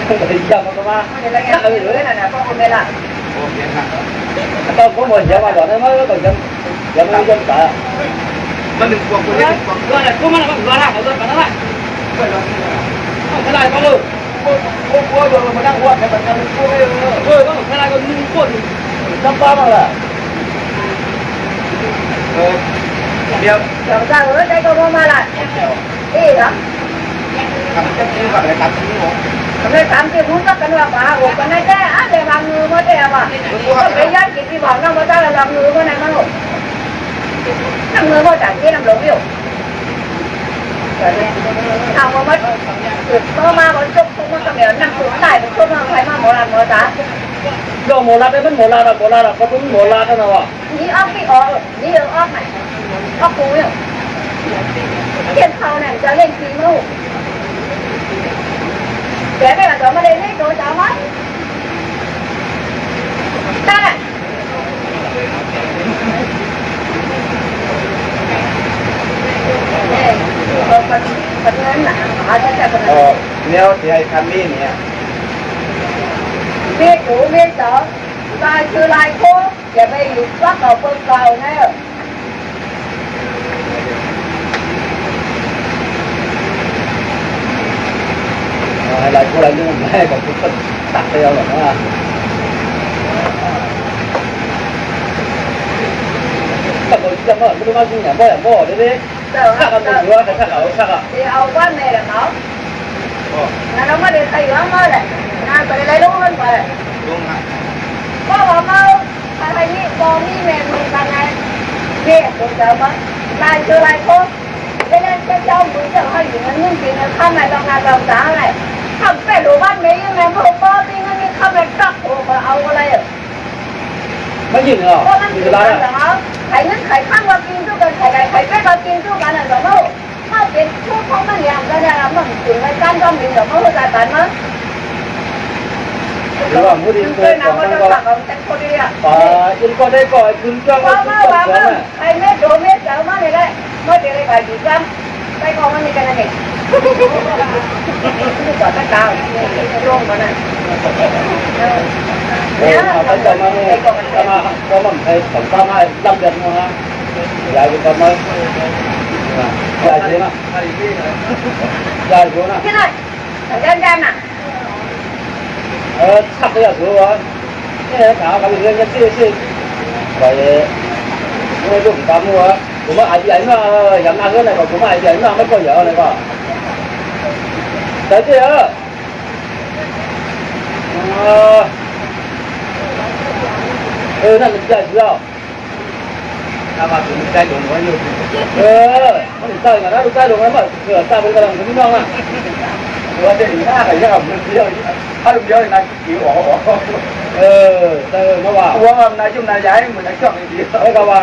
Không có tiền chồng mà. Cái này là con đây là. Tôi có một giờ mà gọi nó mới còn dân, dân nó dân cả. Mình đừng quăng quên đấy, gọi là cô mà nó gọi là tôi phải nói lại. Không cái này có được. Cô rồi mà đang quật cái bản thân cô đây rồi có một cái này còn quật năm ba mà là điều Làm sao ở đây con mà lại đi đó chắc chắn phải là 8 tiếng không? Hôm nay 8 tiếng muốn tất cả nó bà ủa cái này thế á để làm người mới đẹp à có cái giá trị đi bỏ nó mới ta là làm người mới này mà không làm người mới trả tiền làm lỗ biểu thằng mà mất nó mà còn chụp không có thằng nằm xuống lại cũng không phải mà một lần một giá đồ một lát đấy vẫn một lát là có đúng một lát thôi nào ạ ní ốc cái ní ở ốc này ốc cú hiểu tiền sau này cho lên phí mâu cái này là đó mà lên đấy đối cháu mất ta này nếu thì hay khăn đi nhỉ biết chủ biết sợ ta chưa lại khô và bây giờ bắt đầu phân cầu nè lại cô lại nhưng mà còn cái phần tắt theo rồi đó các bạn chỉ mà cái mà gì nhỉ bỏ đi chắc là mình vừa phải chắc à thì ông quan này là nó nó mới đi thay nó mới này à phải lấy đúng hơn phải đúng ạ có bỏ mơ phải như bò mi mềm mình bằng này kia cũng chờ mất lại chưa lại khô đây lên trên เจ้ามือเจ้าให้อยู่นั้นจริงๆข้ามไหนต้องงานต้องสาอะไรทำเป็ดหรือบ้านนี้ยังไงพวกป้าที่นั่นนี่ข้ามไหนตักโอ้เอาอะไรอ่ะ ไม่ยิงเหรอ เพราะมัน มี คือ เวลา อะไรเหรอไข่นั้นไข่ข้างว่ากินทุกกันไข่ไข่เป็ดเรากินทุกกันอ่ะแต่ว่าถ้าเป็นทุกของมันอย่างก็ได้ละมันถึงในการก็มีแต่ว่าเข้าใจกันมั้ง หรือว่าผู้ดี เคยนำมาจะตักเอาแต่คนเดียว อินก็ได้ก่อนคุณจ้าง ว่า คุณ มา จ้า ว่าง มา น่ะ ไอ้เม็ดโดเม็ดเจ้ามาเลยได้เมื่อเดี๋ยวเลยไปดีจังไปกองมันมีกันนั่นเองนี่ก่อนตะกาวร่วงมาน่ะ เนี่ยเขาจะมาก็มันให้สองสามให้ลำเดือนมั้งฮะยายก็มายายรู้นะยายรู้นะ ที่ไหนแต่แดงๆน่ะ chắc cái là số đó cái thảo cái người nhân sĩ phải người dùng ta mua cũng mà ai vậy mà giảm năng cái này còn cũng ai vậy mà mới có vợ này còn tới chưaนั่นมันใจเดียวถ้ามาถึงใจโดนก็อยู่มันใจกันนะดูใจโดนแล้วมันเกิดใจเป็นกำลังถึงน้องอ่ะว่าจะหนีหน้าใครจะทำมันเดียวถ้าลูกเดียวนะกี่หัวเมื่อวานว่านายชุ่มนายย้ายเหมือนนายช่องอย่างเดียวก็ว่า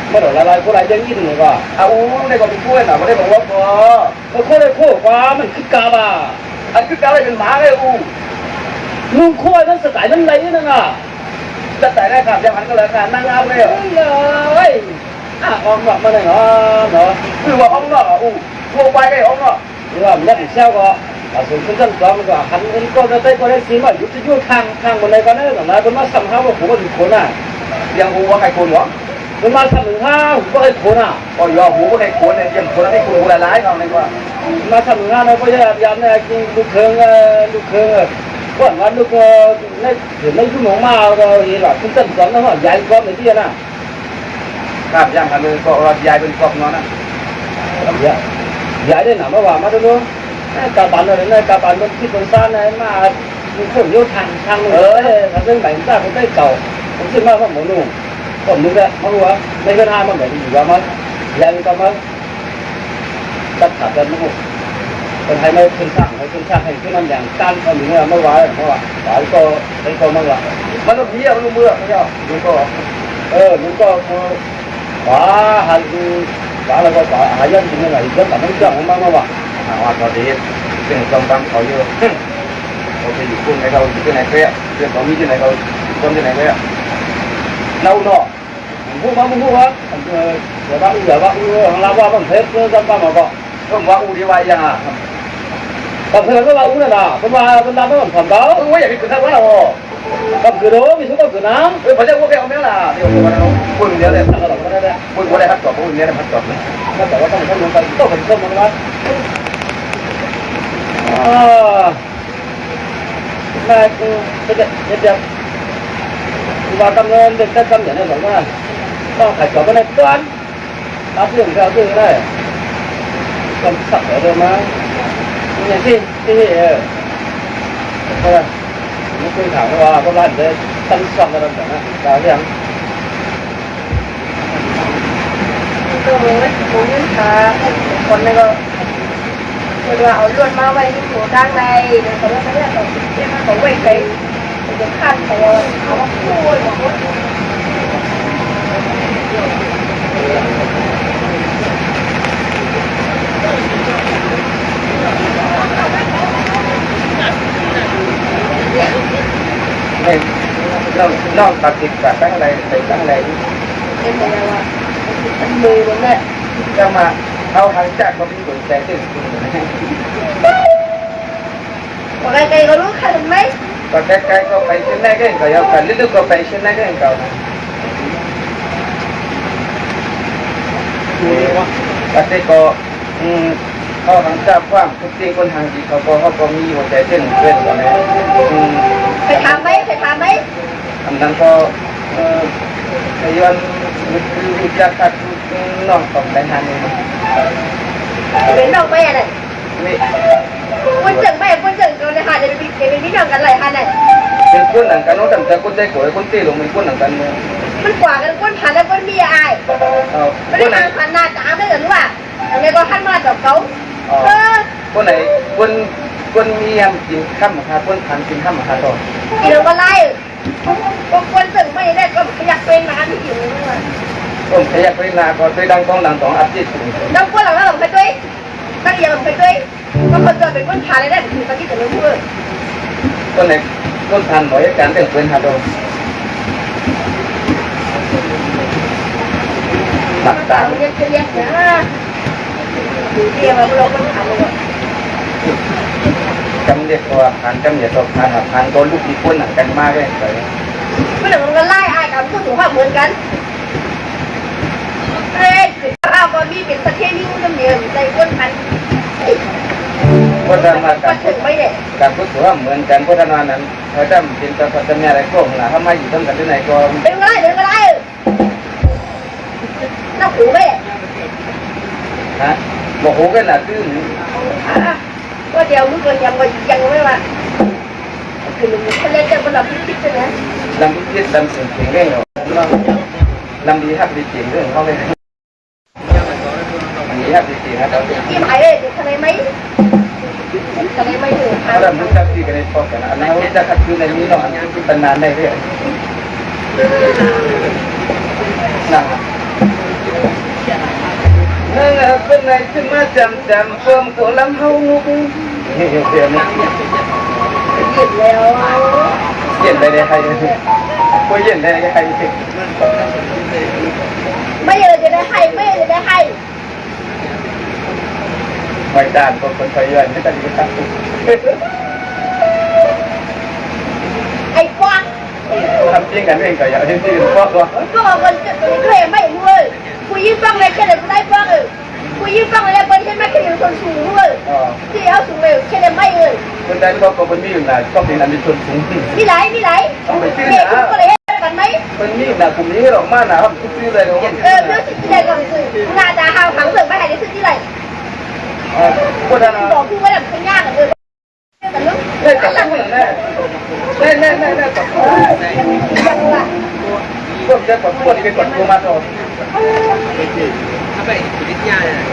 เมื่อไหร่คนไหนยังยิ่งหนึ่งว่าเอาได้ก็เป็นกล้วยหน่ะไม่ได้บอกว่าพอคนได้คู่ว่ามันคือกาบะอันคือกาเลยเป็นหมาเลยลุงขั้วนั่นสไตล์นั่นไรนั่นน่ะสไตล์ได้ครับยังหันก็เลยค่ะนั่งเอาเลยออกนอกมาเลยเนาะคือว่าออกนอกทั่วไปก็ออกนอกหรือว่ามันจะเช่าก็ส่วนขึ้นต้นซ้อมมันก็หันเงินก็ได้ก็ได้ซีมายุดข้างบนไหนก็ได้หลังไหนคนมาทำห้าว่าผมก็ถึงคนน่ะยังหูว่าใครคนหรอมันมาทำหนึ่งห้าผมก็ให้คนอ่ะก็ยอหูก็ให้คนเนี่ยยังคนไม่คนคนละร้ายเขาเลยว่ามาทำหนึ่งห้าเราก็ยามเนี่ยกินลูกเคืองก่อนวันลูกในถึงในชั่วโมงมาก็เห็นว่าขึ้นต้นซ้อมแล้วก็ย้ายก้อนในที่น่ะครับยังทำเลยก็ย้ายเป็นกองนอนน่ะย้ายได้หนาเมื่อวานมาดูกาบันอะไรกาบันบนที่บนซ่านอะไรมาคนโยทางทางทางเรื่องไหนซ่าคนได้เก่าผมคิดว่าหมูนุ่งผมนึกว่าไม่รู้ว่าในกระทามันเหมือนอยู่ว่ามันยังก็มันตัดขาดกันไม่หมดคนไทยไม่ขึ้นช่างให้ขึ้นมันอย่างการก็มีเมื่อวานหลายก็ได้ก็มั่งละมันต้องเพี้ยมันรู้เมื่อไม่ใช่มันก็ป๋าหันป๋าแล้วก็ป๋าหายันจริงๆอะไรยันแต่ไม่เชื่อของมันเมื่อวานว่าตอนนี้เป็นความตั้งเขาเยอะโอเคอยู่คุณไหนเราอยู่ที่ไหนเพื่อเรื่องของมีที่ไหนเราคนที่ไหนเพื่อเราเนาะพูดว่าเดี๋ยวว่าของเราว่ามันเพชรเรื่องบ้านเราก็ต้องว่าอูดีวายยังอ่ะก็เพื่อนก็ว่าอูนั่นน่ะเป็นว่าเป็นดำเป็นผ่อนเบาว่าอย่าไปขึ้นทางว่าเราก็คือโดมีทุกคนคือน้ำพระเจ้าพวกแกเอาเนี้ยล่ะเดี๋ยวคนเดียวเลยทั้งเราก็ได้คนได้พัดจอบคนเดียวได้พัดจอบถ้าแต่ว่าต้องลงไปต้องเป็นต้นมันว่าแม่จะว่ากำเนิดเด็กได้กำเนิดได้หรือว่าต้องขายจอบกันในตัวนั้นรับเรื่องเราเรื่องได้กำสับเดิมมาอย่างที่เพราะว่าไม่คุยถามว่าก็ร้านจะตั้งซ่อมอะไรแบบนั้นเราอย่างก็มึงค่ะคนนึงก็คือว่าเอาลวดมาไว้ที่หัวด้านในเดี๋ยวเขาไม่ได้ต้องเรียกมาเขาไว้ใครจะขั้นเขาเอามาพูดบอกว่าเราตัดติดกับตั้งอะไรตั้งอะไรเป็นไงวะมันมือบนเนี่ย จะมาเอาทางจากมาเป็นคนใจถึงว่าใครก็รู้ใครรู้ไหมก็ใกล้ๆก็ไปเช่นนั้นก็ยังเอากันลึกๆก็ไปเช่นนั้นก็ยังเอาแต่ก็เขาทางจากกว้างทุกทีคนทางดีเขาก็มีหัวใจเต้นเต้นกันเลยใครทำไหมอันนั้นก็ย้อนรู้จักกับน้องของในฮันนี่เป็นน้องไหมอะไรนี่quân chừng rồi này hạt để mình biết rằng cái này hạt nàyเป็นคนหนังกันน้องจำใจคนใจโกรธคนตีลงเป็นคนหนังกัน มันกว่ากันคนผ่านแล้วคนมีอะไรมันไม่ทางผ่านหน้าตาได้หรือว่าอย่างไรก็ขั้นมา กับเขาคนไหนคนมียำกินข้ามค่ะคนทานกินข้ามค่ะต่อ กินแล้วก็ไล่บางคนถึงไม่ได้ก็อยากเป็นร้านที่อยู่นี่ว่า ผมขยับไปนาก็ไปดังกองหลัง2 อาทิตย์ ดังคนเราเราไปด้วยตั้งยังไปด้วยก็คนเกิดเป็นคนทานได้ถึงตอนที่จะรู้ว่า คนไหนคนทานหน่อยการแต่งเป็นฮาโดหลัก ต่า ตาง เรียกเรียกนะดูเรียกมาเราคนทานเลย จำเรียกตัวทานจำเรียกตัวทานตัวลูกอีกคนหนักกันมากเลยไป ไม่เหมือนกันไล่อายกับผู้สูงภาพเหมือนกันเอ้ยเอาก็มีเป็นประเทศนี้มันจะเหนียวใจคนพัน คนทานมา ก็ถึงไม่ได้ การพูดถึงว่าเหมือนกันพุทธนานั้นเขาจำเป็นตัวจะมีอะไรโกงนะถ้ามาอยู่ต้นกันที่ไหนก็ เดินก็ไล่น้าหูไม่ได้ ฮะบอกหูกันหนาตื้น ก็เดี๋ยวรู้กันยังไม่ว่าคือลุงเขาเล่นจะเป็นแบบพิษนะ ลำพิจิตลำเสียงเสียงเร่งลำดีฮับดีเสียงเรื่องเขาเลยดีฮับดีเสียงนะครับ ที่หมายเลยทะเลไหมทะเลไหมเลย เขาเริ่มรู้จักที่กันในปอกกันอันนั้นรู้จักคือในนี้เนาะอันนี้เป็นนานได้เรื่อยนั่งเป็นไงขึ้นมาจำเพิ่มตัวลำเฮางูนี่เดี๋ยวนี้ หยิบแล้ว เย็นได้ใครคุยเย็นได้ใคร ไม่เลยจะได้ให้ไม่เลยจะได้ให้ ไม่ด้านคนไฟเย็นไม่ตัดดีครับ ไอ้กวาง ทำจริงกันเองก็อย่าที่อื่นก็ ก็บอกคนจะตัวนี้เลยไม่รู้เลยคุยยิ่งฟังเลยแค่ไหนก็ได้ฟังเลยคุยยิ่งฟังเลยคนที่ไม่เคยอยู่คนสูงเลยที่เอาสูงเลยแค่ไหนไม่เลย คนใดก็คนนี้อยู่ไหนก็เป็นอันนี้ชนสูง มีไหลเด็กก็เลยกันไหม คนนี้นะกลุ่มนี้หรอกมากนะครับซื้อเลยนะ เรื่องสิ่งที่ใดก็ซื้อน่าจะหาขังเสริมไม่ได้ซื้อที่ไหน พูดนะ บอกพูดว่าแบบเป็นยากกันเลยแต่ลูก แน่กับพูดแน่กับพูด ยังล่ะ พวกจะกับพูดนี่เป็นกฎตัวมาต่อ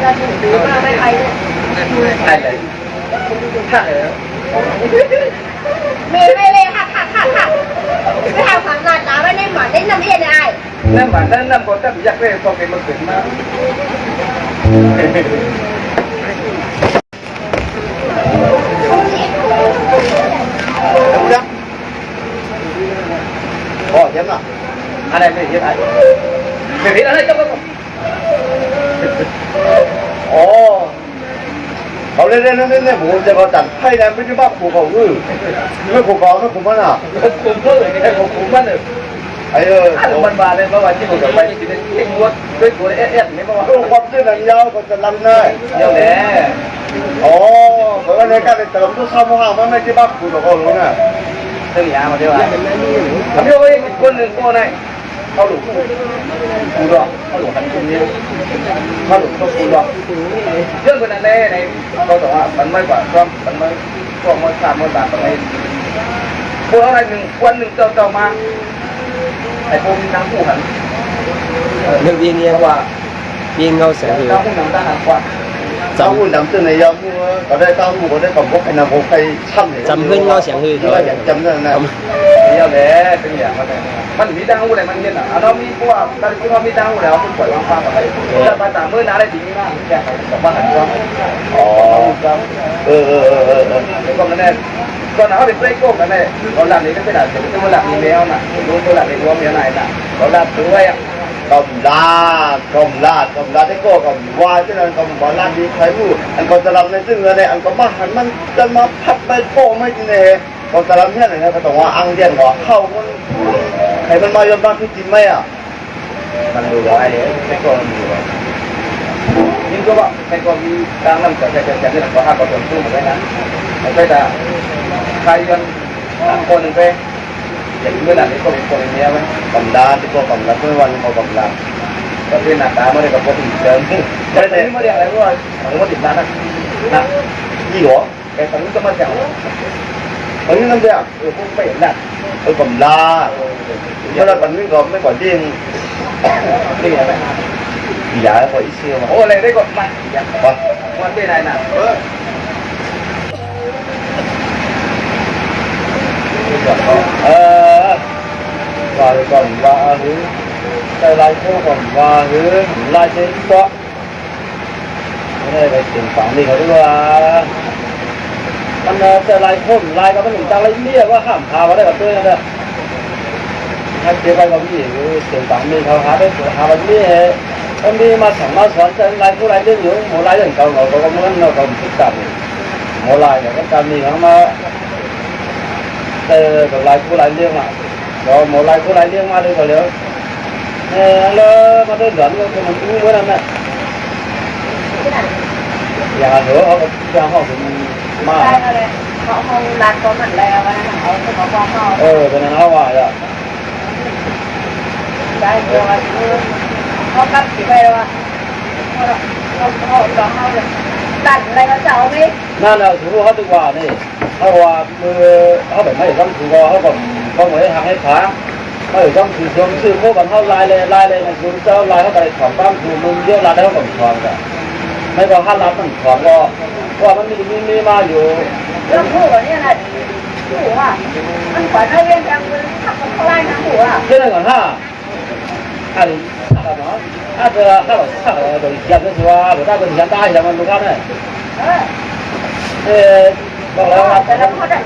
เราถือมาไม่ไปเลย ใช่เลยถ้า ไม่หักไม่ทำความลาดาไม่ได้หมาได้นำเรียนได้ นั่นหมายนั่นก็จะอยากได้ก็เป็นมันเกิดมา đúng đó ồ chém nào อะไรไม่เยอะอะไรไม่ผิดอะไรก็ไม่ ồ cậu lên vụ cho cậu chẳng hay là mấy cái bác của cậu ư mấy của cậu nó cũng mất à คุมเพื่อนนี่ผมคุมมันเลย ấy อันมันมาเลยเมื่อวันที่ผมกับไปกินเองวัดด้วยตัวเอ๊ะนี่เมื่อวาน tôi không chứ làm nhau cònจะlàm nơi เดี๋ยวแหละ ồ cậu có thấy cái này tầm tôi xong không hả mấy cái bác của cậu luôn à ซึ่งยามาเดียวเดี๋ยวไอ้คนหนึ่งตัวไหนเขาหลุดกูดอกเขาหลุดกันตรงนี้เขาหลุดตัวกูดอกเรื่องคนนั้นในเขาบอกว่ามันไม่กว่าซ้อมมันไม่พวกมัน3 บาทตรงนี้พวกอะไรหนึ่งวันหนึ่งเจ้ามาไอ้พวกมีน้ำผู้หัน nước viên nghe qua viên ngâu sẽ hiểu น้ำผู้น้ำตาหันกว่า tao muốn nắm từ này giống ở đây tao muốn ở đây còn có cái nào có cái xăm này chấm hương ngâu sẽ hiểu nó là chấm ra này เดียวแหละเป็นอย่างมันมีดาวอะไรมันเนี่ยนะเรามีพวกตอนที่เรามีดาวแล้วคุณปล่อยวางความไปแต่ภาษาเมื่อนาได้ดีมากแก่กับบ้านเรา ồก็นั่นแหละก็นะเขาเป็นเพื่อนโก้กันแหละเราหลับนี่ก็เป็นอะไรจะมาหลับนี่แล้วนะรู้ตัวหลับในรวมเยอะไหนนะเราหลับด้วยอ่ะ cầm la cái cô cầm qua chứ là cầm bỏ lan đi thấy mù anh cònจะlàmในซึ่งเลยanh có mà hắnมันจะมาพัดไปโป้ไม่จริงเลยcònจะlàm thế nàyนะก็ต้องว่าอังเดียนหัวเข้ามันให้มันมายอมรับที่จริงไหมอ่ะ มันดูร้ายไอ้ก้อนดูร้ายยิ่งก็ว่าไอ้ก้อนมีการนำจากจากที่หลังก็ห้าก้อนสู้มาได้นะไอ้ไปแต่ใครกันคนหนึ่งไปอย่างเมื่อไหร่ก็เป็นคนนี้ไหม cầm đá thì cô cầm đá vớiวันcô cầm đá ก็เป็นหน้าตาไม่ได้กับพวกที่เดิมแต่แต่นี่ไม่ได้อะไรว่าของมันติดร้านนะ gì đó แต่ตอนนี้ก็มาแถว ở những năm kia พวกไม่เห็นนะ tôi cầm đá nó là còn mấy quả điên นี่อะไร giả quả ít xưa mà โอ้อะไรได้กดมา Vâng. วันที่ไหนน่ะก่อนว่าหรือแต่ลายโค้ก่อนว่าหรือลายเส้นเกาะไม่ได้ไปถึงฝั่งนี้เขาด้วยว่ามันแต่ลายโค้ลายก็มันหนึ่งจังไรเรียกว่าข้ามพามาได้กับตัวนั่นแหละถ้าเกี่ยวกับนี่หรือถึงฝั่งนี้เขาหาได้หาแบบนี้มันมีมาสั่งมาสอนแต่ลายผู้ลายเรื่องอยู่หมอลายเรื่องเก่าเราก็มันเราก็พิจารณาหมอลายเนี่ยก็การมีเขามากับลายผู้ลายเรื่องอ่ะเราหมอลายผู้ลายเรื่องมาเลยก็แล้วแล้วมาเดินหลอนก็มันอู้ไว้นั่นแหละอย่างเหรอเขาจะห้องถึงมา ได้เลยเขารัดเขาหมันแล้วนะเขาเขาบอกเขา เป็นนั้นเขาว่าอ่ะ ได้เยอะเขากลับสิไปแล้วเขาเลยตัดอะไรมาเจ้าไหม นั่นแหละถือว่าเขาตึกว่านี่เขาว่ามือเขาแบบไม่ต้องถือว่าเขาแบบเขาเหมือนทางให้ขาไม่ต้องถือชมชื่อพวกมันเขาลายเลยมันคือเจ้าลายเขาไปถอนบ้างคือมึงเยอะลายได้เขาแบบถอนกันไม่ก็ห้ารับมันถอนก็ว่ามันมีมาอยู่ เรื่องผู้เนี่ยนะผู้อ่ะมันขวัญให้เรียนยังมันขับเขาไล่นะผู้อ่ะ 现在讲哈，看看什么？那个看我看我都讲的是话，我大哥你想打一下吗？不看呢？บอกแล้วว่า แต่เราเขาได้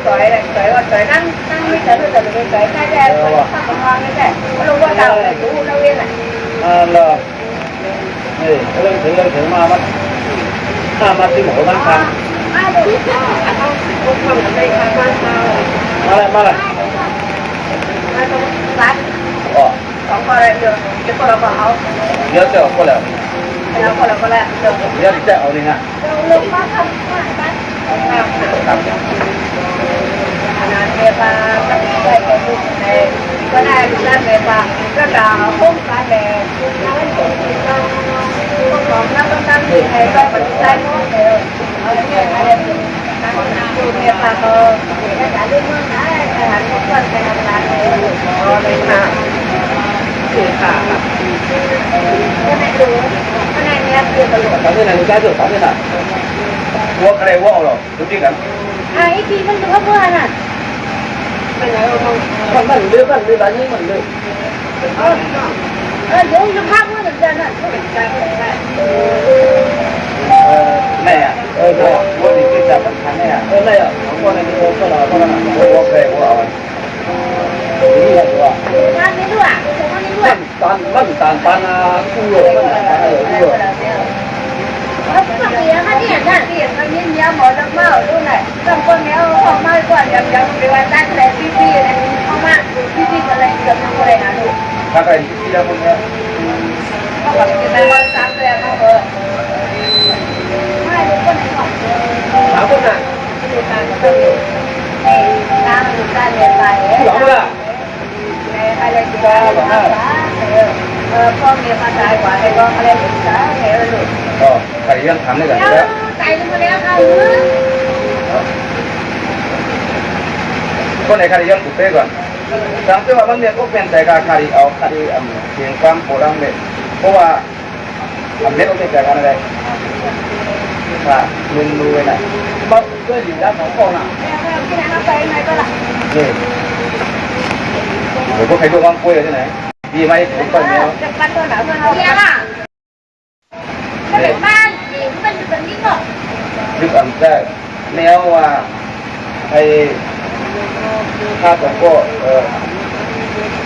สวยเลยสวยว่าสวยนั่งไม่แต่รู้แต่ไม่สวยแค่แค่สวยข้าวของไม่ใช่เขารู้ว่าเราเลยรู้เราเรียนอ่ะ làนี่เรื่องถึงมามันถ้ามาที่หมูบ้างครับ ดูเขาพวกมันไปทางบ้านเขา มาเลย มาตรงร้าน อ๋อ สองคนเลยเดี๋ยวจะคนละคนเขา เดี๋ยวจะเอาคนแล้ว แล้วคนละคนละเดี๋ยว เดี๋ยวจะเอานี่ฮะ ลงมาทำบ้านบ้าน ครับ อันนั้นเมียปลาก็ได้ก็ลูกในก็ได้ลูกนั่นเมียปลาก็ด่าพุ่งกันเลยน้ำมันตกที่เราของน้ำต้องตั้งที่ไหนก็มันใช้หมดเลยเอาเนี่ยอะไรนั่งดูเมียปลาก็ได้การเรื่องเมืองไหนอาหารของคนไปทำงานเลยอ๋อเลยค่ะคือค่ะก็ได้ดูก็ได้เนี้ยคือตลก ตอนนี้ไหนลูกชายสุดตอนนี้น่ะวัวอะไรวัวเอาหรอดูดิกัน ไอ้ทีมันดูเพื่อนอ่ะเป็นไงมัน เรื่องอะไรนี่มันเรื่อง เดี๋ยวจะพาเพื่อนกันนะแม่วัวนี่คือจับมันทันแม่แม่ของวัวนี่วัวก็เราก็เราวัวใครวัวเอานี่แหละวัว งานนี้ด้วยงานนี้ด้วย มันตานปานาคู่โลมันตานปานาคู่โล เขาต้องเลี้ยงเขาเนี่ยนะเลี้ยงเขาเนี่ยเลี้ยงหมดแล้วเมาดูหน่อยต้องคนเนี้ยเขามาก่อนยังไปวันตั้งแต่พี่อะไรเขามาพี่อะไรเกือบทั้งคนเลยนะลูก ถ้าใครที่จะคนเนี้ย เขาบอกจะไปวันสามเดือนเขาเออไม่รู้คนไหนบอก ถามคนน่ะ ดูการก็ต้องอยู่ในน้ำดูการเรียนไป หลงละ ในอะไรที่ว่าพ่อเมียมาตายกว่าไอ้ก็อะไรถึงซะเฮ้ยลูก อ๋อใครยังทำได้กันแล้ว ตายทั้งหมดแล้วเขา คนไหนใครยังถูกเตะก่อนสังเกตว่าบางเนี่ยก็เป็นแต่การใครเอาใครเสียงความโกรธเนี่ยเพราะว่าทำเล็กก็เป็นแต่การอะไรว่าลุงดูเลยนะบ้านก็อยู่ด้านของคนน่ะ ที่ไหนเขาไปไหนก็ล่ะ นี่เดี๋ยวก็ใครดูวางกล้วยที่ไหนดีไหมผมก็เนี่ย จะปัดตัวหนาเพื่อนเขาเยอะล่ะก็เลยบ้านหญิงมันอยู่ตรงนี้ก็ คืออันแรกแนวว่าไอ้ข้าสองก็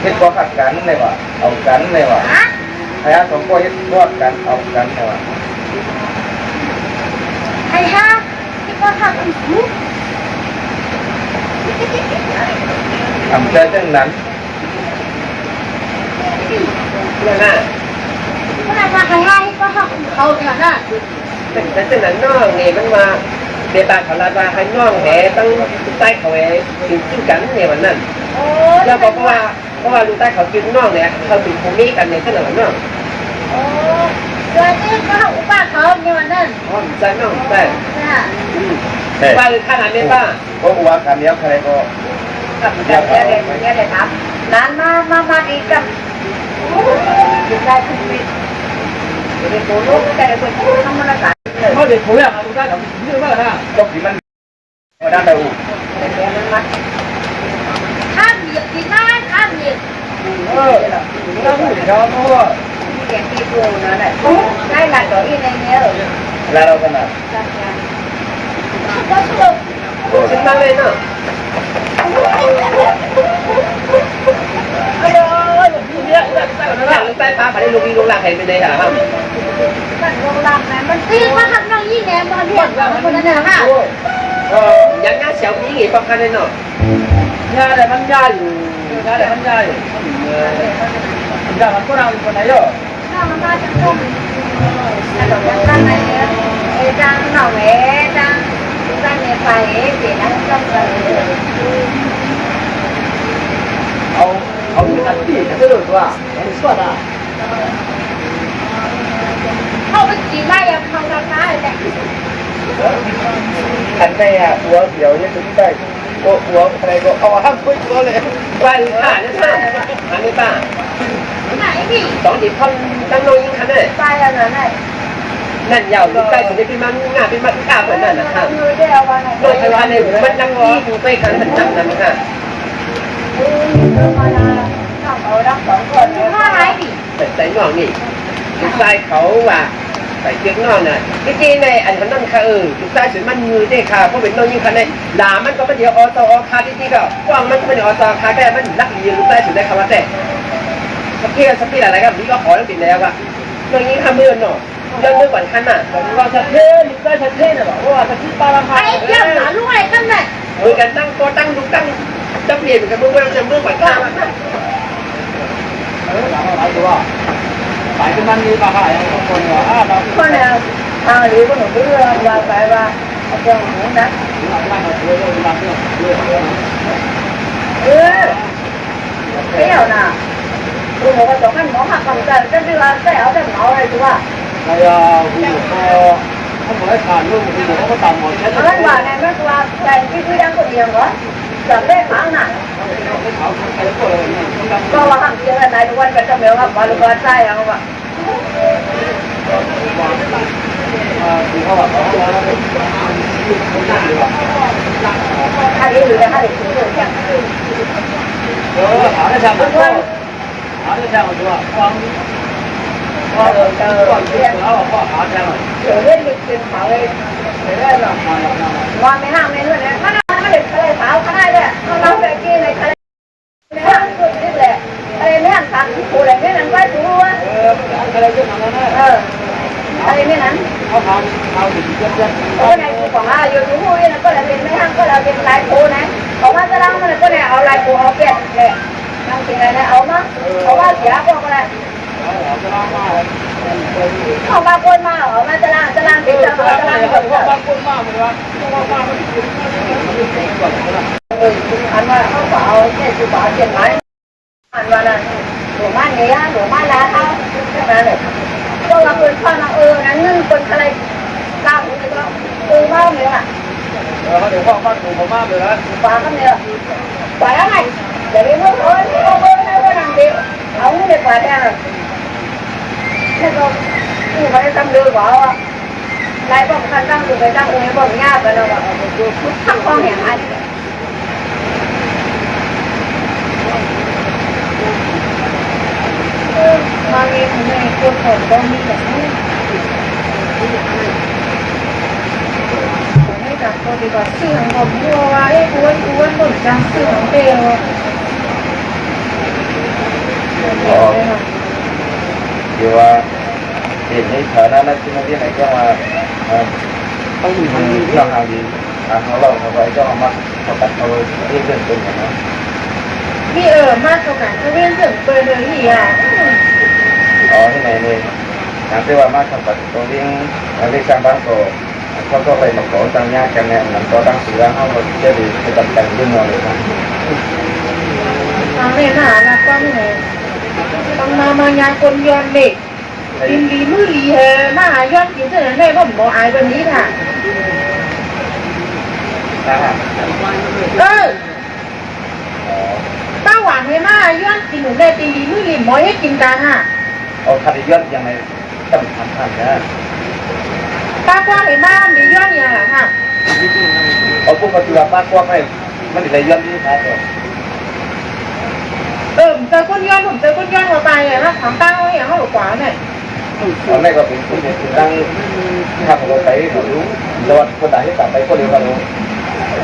เฮ็ดก็ขัดกันเลยว่ะเอากันเลยว่ะ ฮะ ไอ้สองก็เฮ็ดรอดกันเอากันเลยว่ะ ไอ้ฮะที่ก็ทำหู ทำใจจังนั้นนั่นน่ะ ก็ได้มาไอ้ฮะที่ก็ทำเขาเนี่ยนะ แต่จังนั้นน้องนี่มันมาเดี๋ยวตาเขาลาบาให้น้องแหตั้งใต้เขาแหกินกันเนี่ยวันนั้น โอ้ แล้วเพราะว่าลูกใต้เขากินน้องเนี่ยเขาเป็นภูมิกันในขนาดน้อง โอ้เกิดที่ก็ทำอุปาเขาเนี่ยวันนั้น อ๋อใจน้องใจ นะ ว่าขนาดนี้ป้า เพราะว่าการเลี้ยงใครก็ กับเดี๋ยวเลยครับร้านมาดีกับอยู่ใกล้คุณวิทย์อยู่ในตัวลูกแต่คนทำมันละกันเล เขาเด็กคุยอ่ะลูกได้ทำนี่มากนะจบที่มันมาด้านเดียว ข้ามเหยียบกินได้ข้ามเหยียบ ถ้าผู้ชายเขาว่า แกงตีปูนั่นแหละได้หลักดอกอีในเนี้ย แล้วเรากันนะ ก็สรุป ซึ่งมาเลยเนาะ เอ้ยอยู่เนี่ยได้แล้ว หลังใต้ฟ้าผ่านได้ลูกวิ่งลูกหลังเห็นเป็นไงล่ะครับ มันโรงแรมนะมันตีมาทำน้องยี่แหนมมาเรียกคนนั้นนะ ยังง่าเสียวนี้ไงป้องกันเลยเนาะ nhà nàyมันย่าอยู่nhà nàyมันย่าอยู่ย่ามันก็เราคนไหนอ่ะ น้ามันมาจากตรงแต่ดอกจันทร์ไหนเอจังหน่อแหวจังจันเนี่ยไปเสียนะต้องเลย เอาอยู่นั่นที่จะรู้ว่ามันสวดอ่ะ เข้าไปกินได้ยังเข้าราคาแต่ อันนี้อ่ะหัวเขียวยังถึงได้ก็หัวอะไรก็เอาห้ามคุยตัวเลย ว่าหรือผ่านนะท่านอันนี้ป้า ไหนพี่ สองทีคนตั้งน้องยิงคันเลย ไปอะไรไหน นั่นยาวอยู่ใกล้สุดในพี่มันงาเป็นมันกล้าเหมือนนั่นนะครับ เดี๋ยววันไหน โดยที่ว่าในมันนั่งที่ดูไปกันมันนั่งนั่นค่ะ มาละต้องเอาดักสองคนว่าไรดิ แต่ใส่น้องนี่ลูกชายเขาว่าใส่เกียงน้องน่ะจริงๆในอันนั้นค่ะลูกชายสุดมันมือได้ค่ะเพราะเป็นน้องยิงคันในหลามันก็ไม่เดียวอตอคาจริงๆก็กว้างมันก็ไม่เดียวอตอคาแค่มันรักดีลูกชายสุดได้คำว่าแต่สปีดอะไรครับนี่ก็ขอแล้วติดแล้วว่าน้องยิงทำมือหน่อยย้อนมือก่อนคันน่ะ ว่าจะเท่หรือได้จะเท่เนี่ยหรอว่าจะคิดปาราคา ไอ้เจ้าหมาลูกไอ้กันแม่ มือกันตั้งตัวตั้งลุกตั้งจะเปลี่ยนกันมือว่าจะมือก่อนข้าง หลายตัวหลายเป็นมันมีปาราคาอย่างคนว่าเรา คนเนี่ยทางหรือคนหนุ่มเรื่องว่าไปว่าเอาเจ้าหมูนะ เที่ยวน่ะคุณหมอก็ต้องให้หมอหักคำสั่งจะดูว่าแต่เอาแต่หมออะไรตัว ไอ้ผู้หญิงเขาเหมือนผ่านลูกผู้หญิงเขาก็ต่ำหมดแค่ เพราะว่าในเมื่อว่าแต่ที่คุยดังคนเดียวเหรอจับได้ครั้งน่ะก็ว่าห้ามเจออะไรทุกวันก็จะเบลครับว่าลูกว่าใช่เอาว่าถ้าดีหรือถ้าดีคืออย่าง หาได้ช่างมันก็หาได้ช่างมันก็ฟังก็แล้วก็หาช่างมัน เดี๋ยวเล่นเป็นเขาเลยเดี๋ยวได้หรอกว่าไม่ห้ามไม่ด้วยนะถ้าไม่ได้อะไรเท้าก็ได้เลยเราแบบกี้ในทะเลไม่ห้ามสุดนี่แหละอะไรไม่ห้ามตัดผู้อะไรไม่นั้นก็รู้ว่า อะไรก็ทำได้ อะไรไม่นั้น เขาทำสิ่งเยอะ ก็ในของอยู่ทุกผู้นี่ก็เราเป็นไม่ห้ามก็เราเป็นลายโพนะของมาจะล้างมันก็เนี่ยเอาลายโพเอาเป็ดแหละทำสิ่งอะไรเอามาเอาว่าเสียพวกอะไรเอามาคนมาเอามาจะล้างเป็นจะล้างแบบว่า บางคนมากเลยว่าบางคนอันว่าเขาเอาเจ็ดสิบบาทเจ็ดไม้อันว่านั้นหลวงบ้านนี้หลวงบ้านลาเท่านั่นเลยก็ว่าคนพ่อมานั้นเงินคนอะไรก้าวนี่ก็บ้านเนี่ย เขาเดี๋ยวพ่อบ้านถูกมากเลยนะ ฟ้าก็เนี่ยฟ้าไงเดี๋ยวนี้พวกเขาเอาเบอร์นั่นก็นั่งดีเอาเงินไปฟ้าแทนแล้วก็ที่เขาได้ทำเรือว่าลายบอกคันตั้งอยู่ไปตั้งตรงนี้บอกยากไปแล้วว่าทั้งห้องอย่างนั้นมาเองในคนคนต้องมีแบบนี้ไม่จากคนดีกว่าซื้อของผมบัวว่าไอ้อ้วนหมดจังซื้อของเดียว คือว่าเห็นในฐานะนักที่มาที่ไหนก็มาต้องมีมันเรื่องทางดีเขาเราเขาไปก็มาเขาตัดเขาเรื่องเป็นอย่างนั้น พี่มากกว่ากันเขาเรียนถึงเปิดเลยอีอ่ะ อ๋อที่ไหนเนี่ยอย่างที่ว่ามาทำตัดตรงนี้เรื่องการบ้านโตเขาก็ไปมาขอตั้งญาติกันเนี่ยมันก็ตั้งสื่อแล้วเขาจะดีจะตัดแต่งเรื่องอะไรกัน ทางเรียนหานะต้องมายาคนย้อนเด็กกินดีมือดีเฮมาย้อนกินเท่านั้นได้ผมบอกอายแบบนี้ค่ะป้าหวานให้มาย้อนกินหนูได้ตีดีมือดีหมอให้กินกันฮะ เอาคดียอดยังไงต้องทำทันนะ ป้ากว่าเห็นบ้านดีย้อนอย่างไรฮะ เอาพวกกระตุ้นป้ากว้างให้มันได้ย้อนที่ท้ายตัว เจอก้นย้อนผมเจอก้นย้อนมาไปเลยนะถามตั้งเขาอย่างเขาหลบขวาเนี่ย ตอนแรกก็เป็นคนเดียวตั้งทำเราไปเรารู้แต่ว่าคนต่างที่ต่างไปคนเดียวกันรู้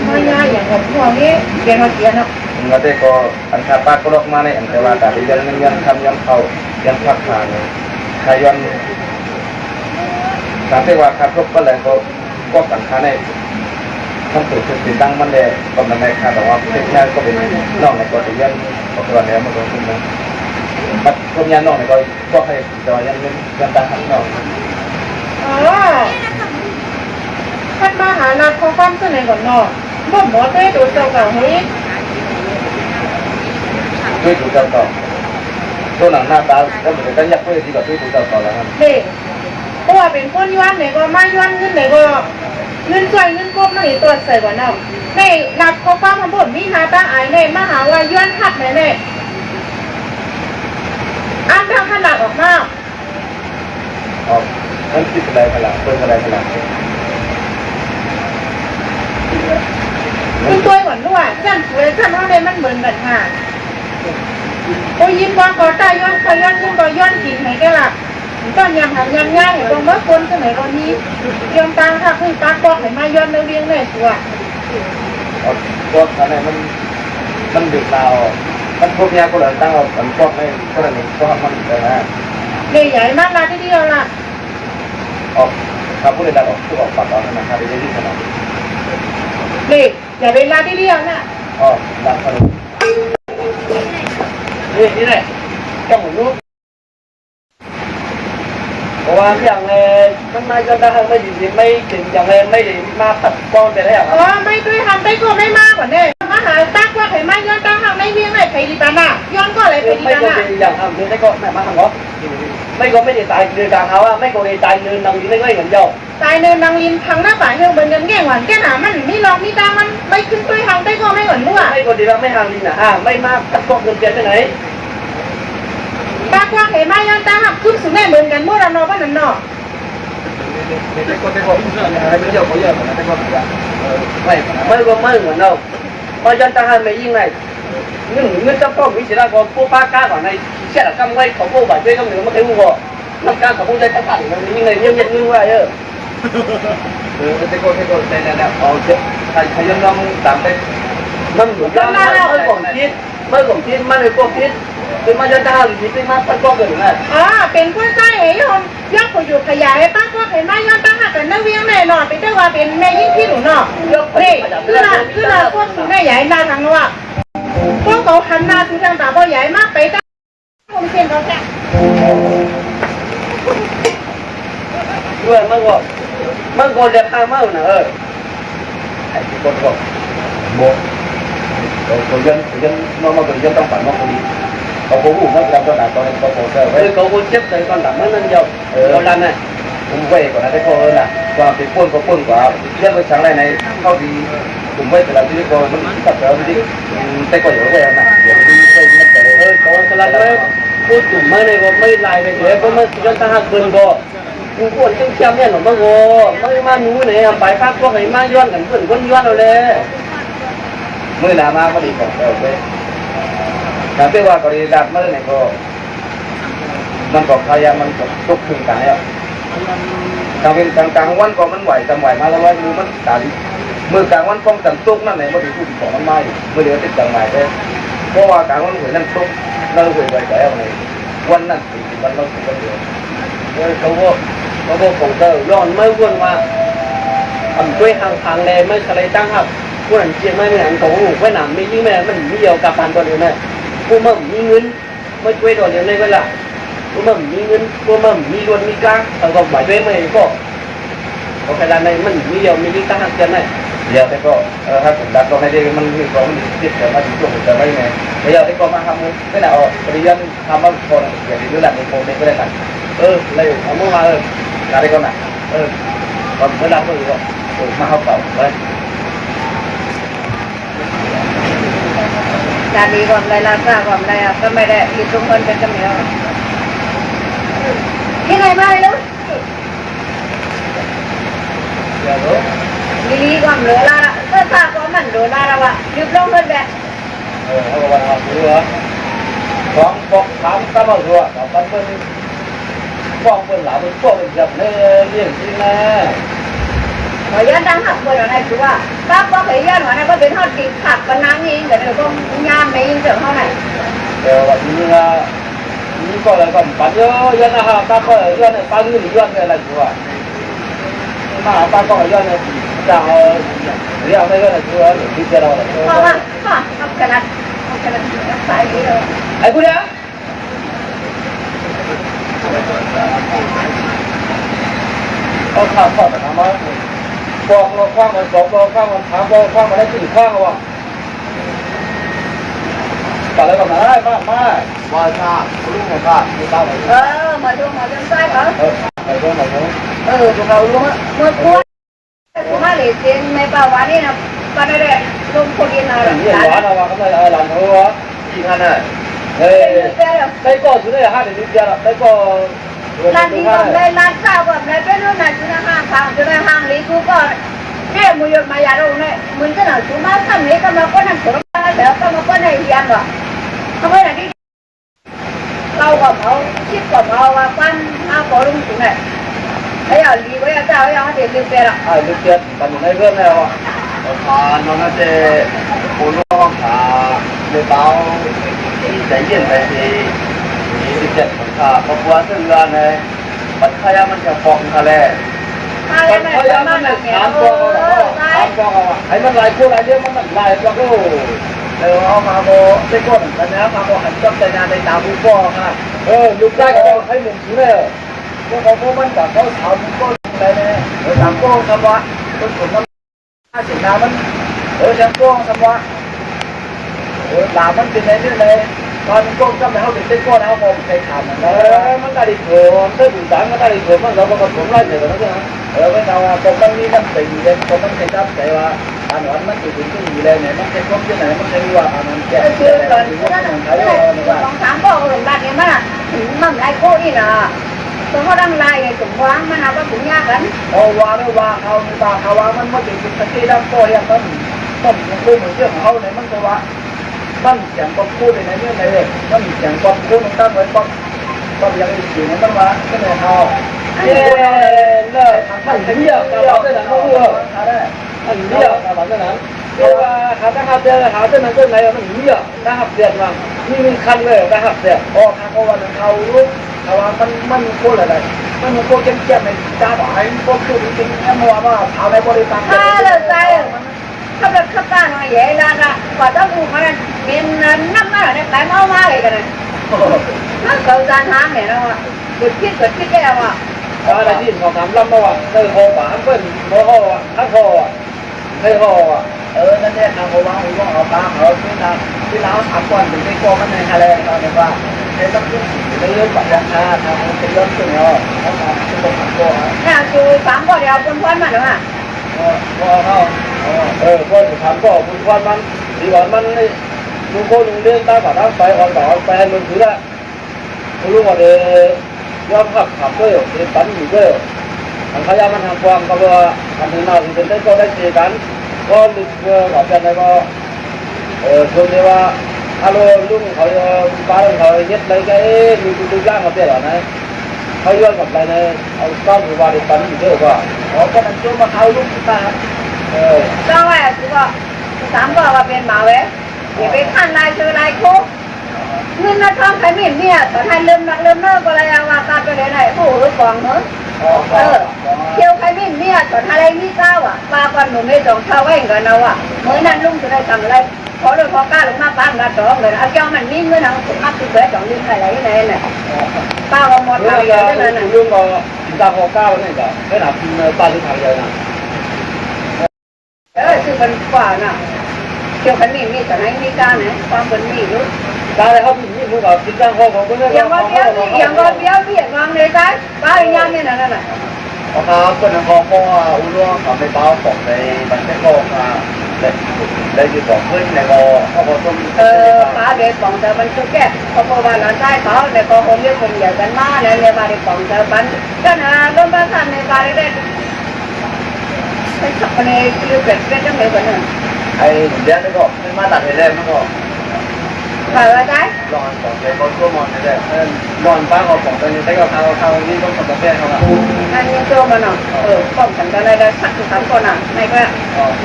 ไม่ยากอย่างผมพวกนี้เรียนมาเกียนเนาะ งั้นแต่ก็อันคาป้าก็ลอกมาในอันแต่ว่าแต่ยังทำยังเขายังพักผ่านขยันแต่ที่ว่าขับรถก็เลยก็สังขารในมันถูกติดตั้งมันเลยก็มันในขาแต่ว่าเพื่อนงานก็เป็นนอกในก็จะยังก็ตัวนี้มันก็ขึ้นนะมันพวกงานนอกในก็ให้จอยังตั้งข้างนอก อ๋อท่านมาหานัดเขาความเสนอก่อนเนาะบ่หมดด้วยตัวเจ้าเก่าเฮ้ย ด้วยถูกเจ้าต่อตัวหนังหน้าตาก็เหมือนกันยักษ์ด้วยที่กับด้วยถูกเจ้าต่อแล้วครับ เด็กเพราะว่าเป็นคนย้อนไหนก็ไม่ย้อนเงินไหนก็เงินช่วยเงินก้มนั่นนี่ตัวใส่ก่อนเนาะในนัดเขาความทั้งหมดมีหาตาอายในมาหาว่าย้อนหักไหนเนี่ยอ้างทางขนาดออกมา อ๋อนั่นคิดอะไรพลังเป็นอะไรพลัง คุณตัวก่อนด้วยจันสวยจันเท่าไรมันเหมือนกันค่ะโอ้ยิ้มว่าก็ตายย้อนก็ย้อนยิ้มก็ย้อนกินไหนกันล่ะตอนยำหางยำง่ายตรงเมื่อคนสมัยก่อนนี้ย้อนตังค่ะคือปากบอกให้มาย้อนเรียงเลยตัว พวกอะไรมันดึกเรามันพวกนี้ก็เลยตั้งเอามันพวกไม่ก็เลยก็มันเลยนะ เนี่ยใหญ่มากนะที่เดียวล่ะ ออกถ้าพูดได้ออกผู้ออกปากออกนะครับไปที่ขนาด เด็กอย่าเวลาที่เดียวนะ อ๋อดังพอนี่แหละต้องรู้เพราะว่าอย่างมันมาจนได้ไม่ดีไม่ถึงอย่างไม่ได้มาตัดก้อนไปแล้ว อ๋อไม่ด้วยทำได้ก็ไม่มากกว่าเนี่ยมาหาตักว่าให้มาย้อนตังทางในเวียงไหนใครดีบ้าน่ะย้อนก็อะไรไปดี ไม่ บ้า ก็ น่ะ อย่างทำนี่ก็แม่มาทำก็ไม่ก็ไม่ได้ตายเดือดกลางเขาว่าไม่ก็ได้ตายเดือนนำอยู่ไม่เหมือนเดียว ตายเนินนางลินทางหน้าป่าเฮืองเบิ่งเงินแง่หวานแก่หนามันไม่ลองมีตามันไม่ขึ้นด้วยทางได้ก็ไม่เหมือนรั่ว ไม่ก็ดีแล้วไม่ห่างดินไม่มากตัดก้อนเงินเดือนไปไหน ปากว่าให้มาย้อนตังหักขึ้นสู่แม่เหมือนกันเมื่อเรานอนบ้านนั้นเนาะ ไม่ก็ไม่เยอะเขาเยอะแต่ก็ไม่ก็ไม่เหมือนเราพอยันทหารไม่ยิ่งไงเงินจะต้องมีเสียก็ผู้ป้าก้าก่อนในเสียกำไว้เขาผู้บาดเจ็บก็เหนือมาแค่ผู้บ่น้ำก้าเขาผู้ใจตั้งแต่มันยิ่งไงเยี่ยมมือว่าเยอะแต่ก็ใจแล้วเอาเจ็บใครยังน้องตามไปมันเหมือนกันไม่ก่อนคิดมันเลยก็คิดเป็นมายันทหารคิดเป็นมาตั้งก้อนเกิดไง อ๋อเป็นผู้ใต้เอ๋ยคนยกผู้อยู่ขยายปากว่าให้มาย้อนตังหักกันนักเวียงแน่นอนเป็นได้ว่าเป็นแม่ยิ่งที่หนูเนาะนี่คือเราพวกสู่แม่ใหญ่นาทางว่าพวกเขาหันหน้าสู่ทางตาบ่ใหญ่มากไปตั้งผมเส้นเขาแจ้ง ด้วยมันก็จะพามาเนอะไอ้คนก็โบตัวยันน้องมาตัวยันต้องฝันมาคนนี้เขาพูดว่าเราต้องด่าตอนเขาบอกเขาพูดเจ็บเลยตอนหลังมันเยอะตอนนั้นน่ะผมเว้ยก่อนนะได้ก็น่ะว่าไปป้นก็ป้นกว่าเรื่องไปสั่งอะไรในเข้าดีผมเว้ยแต่ละที่ก็มันตัดแล้วที่แต่ก็อยู่เว้ยนะเดี๋ยวนี้เว้ยมันแต่เขาสลัดเลยพูดถึงไม่ในก็ไม่ลายไปเลยเพราะมันยันทหารปืนก็กูปวดเชี่ยวเนี่ยหนูมาโง่ไม่มาหนูเนี่ยไปภาคพวกไหนมาย้อนกันเพื่อนคนย้อนเราเลยเมื่อหนามาก็ดีของเราเลยแต่ที่ว่ากรณีดับเมื่อไหร่ก็มันก็พยายามมันก็ตุกถึงกันแล้วกลางเป็นกลางวันก็มันไหวจำไหวมาแล้วว่ามือมันตันมือกลางวันป้องกันตุกนั่นไหนมันถึงผู้ที่ของมันไม่เมื่อเดือนติดจังไหวเลยเพราะว่ากลางวันหวยนั่นตุกเราหวยไหวแล้วไงวันนั้นถึงวันเราถึงวันเดียวเขาก็คงจะย้อนไม่วนว่าทำด้วยทางเลยไม่อะไรตั้งครับผู้นั้นเชียร์ไม่เนี่ยเขาหูไว้หนามไม่ยิ่งแม่มันไม่เดียวกับการตัวเดียวแม่ผู้มั่มมีเงินไม่ช่วยตัวเดียวเลยก็ละผู้มั่มมีเงินผู้มั่มมีรวนมีกลางแต่ก็หมายด้วยไม่ก็ขนาดในมันมีเดียวมีตั้งหักกันไหมเดียวแต่ก็ถ้าผมดักก็ให้ได้มันมีความมันติดแต่มาถึงช่วงจะไม่ไงเดียวแต่ก็มาทำไม่ได้ออกปริยันทำมาคนอย่างนี้แหละในโคในก็ได้กันเลยเอาเมื่อมาอะไรก็หนักcòn mới làm rồi mà học tập đây จานดีก่อนไรลาซ่าก่อนไรอ่ะก็ไม่ได้อยู่ตรงคนเป็นกระเหนียวยังไงมาเลยลูก มันเหลือละก็ถ้าก็มันเหลือละวะยุบลงเพิ่นแบบ เขาบอกว่าทำเหรอของบอกถามตามมาหัวแต่ปันเป็นฟ้องเป็นหลาเป็นพวกเป็นจับในเรื่องจริงนะ พยันดังหักเพิ่นอะไรคือว่าป้าก็เคยยันว่านะก็เป็นทอดกินผักกันน้ำนี่แต่เดี๋ยวก็ยามไม่ยิงเจอเท่าไหร่ เดี๋ยววันนี้นะนี่ก็เลยก็ปันเยอะยันนะฮะป้าก็ยันเนี่ยป้าคือยันเนี่ยอะไรกูอ่ะมาป้าก็ยันเนี่ยจะเอาเรียกไม่ก็เลยกูอ่ะหรือที่จะเราเลย เพราะว่าเอากระดาษใส่ดีเลย ไอ้กูเนี่ยเอาข้าวทอดมาทำมาบอกเราข้างมันสองบอกข้างมันถามบอกข้างมันได้กี่ข้างวะแต่อะไรก็มาได้มากมาก ว่าชาลูกของข้ามีเต้าไหน มาดูใส่เหรอ ไอ้ตัวไหนตัว พวกเรารู้เมื่อพูดกูมาเลยเสียงไม่ป่าวนี่นะก็ได้ลงคนเดียวนะ นี่หวานเอาว่าก็ไม่เอาหลานเขาวะ จริงฮะเนี่ย เฮ้ยได้ก็สุดเลยห้าเดือนนิดเดียวได้ก็ ร้านนี้ก็ได้ร้านข้าวก็ได้เป็นรุ่นนั้นจุดห้างทางจุดห้างนี้กูก็เนี่ยมือยมายาลงเนี่ยมึงจะหนังจุมาทำนี้ก็มาก็นั่งสวนมาแล้วก็มาก็ในเรียนหรอทำไมล่ะที่เราก็เขาคิดก็เขาว่าปั้นห้าปอรุ่งถึงไหนไอ้ยาลีไว้เจ้าไอ้ยาเด็กเลี้ยงเปล่า ไอ้ลูกเจี๊ยบปันอยู่ในเรื่องแล้วอ่ะ น้องน่าจะคนน้องขาในเต้าใจเย็นไปทีที่เจ็บของข้าเพราะว่าซึ่งงานในปัจจัยมันจะฟ้องทะเล มันพยายามมันถามฟองถามฟองอ่ะไอ้มันหลายคนหลายเรื่องมันหลายแล้วก็เดี๋ยวเอามาโบได้ก้นแต่แล้วมาโบหันจ้องใจงานในตาบุฟฟ่ค่ะยุคได้ก็ให้หนึ่งชิ้นเลยพวกเขามันกับเขาถามบุฟฟ่อะไรเนี่ยถามโก้คำว่าคนผมมันเสียงน้ำมันแชมพูคำว่าหลามันเป็นอะไรนี่เลยตอนก้นก็ไม่เขาเป็นเต้นก้นเขาบอกใครถามมันได้ดีเกินถ้าดูดังก็ได้ดีเกินมันเราก็ผมไล่เดี๋ยวนั้นใช่ไหมไม่เอาผมมันมีน้ำตีเลยผมมันเคยรับแต่ว่าอันนั้นมันจะถึงที่อยู่เลยเนี่ยมันเคยพบที่ไหนมันเคยว่าอันนั้นแก่ คือตอนนั้นของถามพ่อเออบ้านนี้มันมันไล่โก้อีน่ะตัวเขาดังไล่ไงสมหวังมันเอาว่าผมยากกัน เอาว่าหรือว่าเอาไม่ว่าเขาว่ามันไม่ถึงสติดังโตอย่างนั้นมันพูดเหมือนเรื่องเขาเนี่ยมันก็ว่ามันเสียงก็พูดในเรื่องไหนเลยมันเสียงก็พูดมันตั้งไว้ก็ยังอีกสิ่งนึงต้องว่าก็เลยเอาเลิกมันเบี้ยกับเราได้หนังเขาเออมันเบี้ยกับเราได้หนังเพราะว่าเขาถ้าหับเดือดหาเส้นนั้นเส้นไหนมันเบี้ยถ้าหับเดือดมานี่มีคันเลยถ้าหับเดือดอ๋อเขาว่าเขาลุกเขาว่ามันพูดอะไรมันพูดเจ็บๆในตาบ่ายพูดคือจริงๆแค่มาว่าเอาในบริษัท ถ้าเราใจเขาแบบขับบ้านมาใหญ่ละนะกว่าต้องอู้มันเป็นน้ำมาเนี่ยไปเมามาเลยกันเลยนั่นเขาจานทางเนี่ยนะว่าเกิดคิดแก่ว่า อะไรที่เขาทำลำมาว่าเคยโหป่าเปิ้ลโมโหอ่ะทักโหอ่ะเคยโหอ่ะนั่นเนี่ยทางโหว่าหัวเอาปลาเขาที่เราทำก่อนถึงได้กลัวมันในทะเลตอนนี้ว่าใช้ต้องขึ้นในเรื่องปัจจัยทางเป็นเรื่องขึ้นเนาะเขาทำเป็นตัวขันตัว เนี่ยคือ3ก็เดียวพ้นมาแล้วอ่ะ ก็เขาก็จะทำก็คุณควันมันดีกว่ามันนี่ลุงโคลุงเลี้ยงตาป่าตั้งไปอ่อนต่อไปลุงถือละคุณลุงว่าเดี๋ยวยอมขับด้วยเดี๋ยวปั่นอยู่ด้วยทางขยะมันทำความก็ว่าทำให้เราเป็นได้ก็ได้เจอกันก็ลุงก็แบบนั้นก็ชวนเลยว่าฮัลโหลลุงเขาบ้านเขาเย็ดอะไรกันมีดูย่างมาเปล่านะเขาย้อนกับอะไรนะเอาก้อนอยู่ว่าเดี๋ยวปั่นอยู่ด้วยว่าอ๋อก็นั่นช่วงมาเขาลุงตาก็ว่าคือว่า3ก็ว่าเป็นหมาเว้ยอย่าไปขั้นลายเจอลายโคเงินนักท่องใครมีเนี่ยตอนให้เริ่มเนิ่ก็เลยว่าตาไปเลยไหนโอ้โหกองเหรอเที่ยวใครมีเนี่ยตอนอะไรมีเจ้าอ่ะปลาก่อนหนูไม่ต้องเท่าเองกันเอาอ่ะเมื่อนั้นลุงจะได้ทำอะไรพอโดนพอกล้าลงมาบ้านกระจอกเลยเอาเจ้ามันมีเงินเอาสุดมากสุดเลย2ลิ้นอะไรไหนเนี่ยป้าก็หมดทางเดียวนั่นน่ะ ลุงก็ตาพอก้าวนี่ก็ไม่หนักป้าที่ทางเดียวนะ คือมันกว่าน่ะเที่ยวคันมีตอนไหนมีการไหนความเป็นมีรู้ ตาเลยเขาพี่นี่ลุงก็กินจ้างพ่อของคนนี้ อย่างว่าเบี้ยววางเลยได้ป้าอย่างนี้นั่นน่ะ เพราะเขาคนนั้นเขาก็อุ้งร่วงเขาไม่เต้าของในมันไม่โกงอ่ะได้อยู่ของขึ้นในก็เขาก็ต้อง ป้าเด็กของแต่มันคือแก่เขาบอกว่าหลานชายเขาในก็คงเรียกคนใหญ่กันมาในบ้านของแต่บ้านก็นะร่วมบ้านในบ้านได้ไปขับ คนนี้คือเป็ดเป็นจังเลยคนนึง ไอ้เดี๋ยวนี่ก็ไม่มาตัดให้ได้มันก็ ผ่านแล้วได้ รอนของใจคนก็มองให้ได้รอนป้าเขาของตอนนี้ได้ก็เขานี่ต้องทำกาแฟเขาละ นั่นยังโจมาเนาะป้องกันกันได้สัก3 คนอ่ะในก็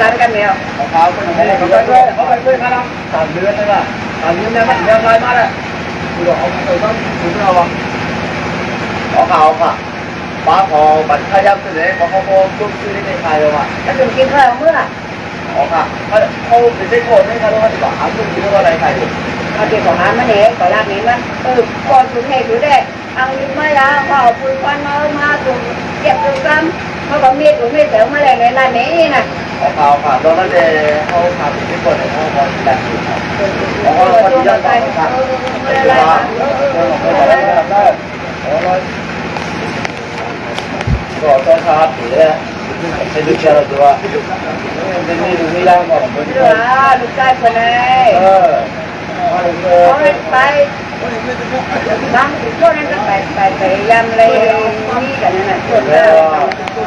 ร้านกันแล้ว เขาไปด้วยมาแล้ว3 เดือนเลยว่ะ3 เดือนเนี่ยมันยังไงมาแล้วคุณบอกเอาไปต้องคุณเราอ่ะ เอาค่ะป้าพอบัตรขยับไปเลยเขาจุดซื้อในไทยเลยว่ะ แล้วถึงกินข้าวเมื่อ เอาค่ะเขาไปได้โกรธไม่เขาต้องมาติดต่อหาคุณคิดว่าอะไรใครอยู่ เอาเด็กของร้านมาเนี่ยก่อนร้านนี้มันก่อนสุดเทสุดแดกเอาลิ้นมาแล้วพอปุยควันมาตัวเก็บตัวซ้ำเขาบอกมีตัวมีเสริมมาเลยในร้านนี้นะ เอาค่ะตอนนั้นเขาพาไปได้โกรธเขาพอดันอยู่ครับเขาพอดีจะต่อค่ะ ไม่ได้ไร ก็ต้องทำอยู่เลยให้ดูเชื่อตัวเป็นนี่ดูไม่ได้ก่อนเป็น เหลือลูกชายคนไหนเขาไปบางช่วงนั้นก็ไปยำอะไรนี่กันนั่นแหละส่วน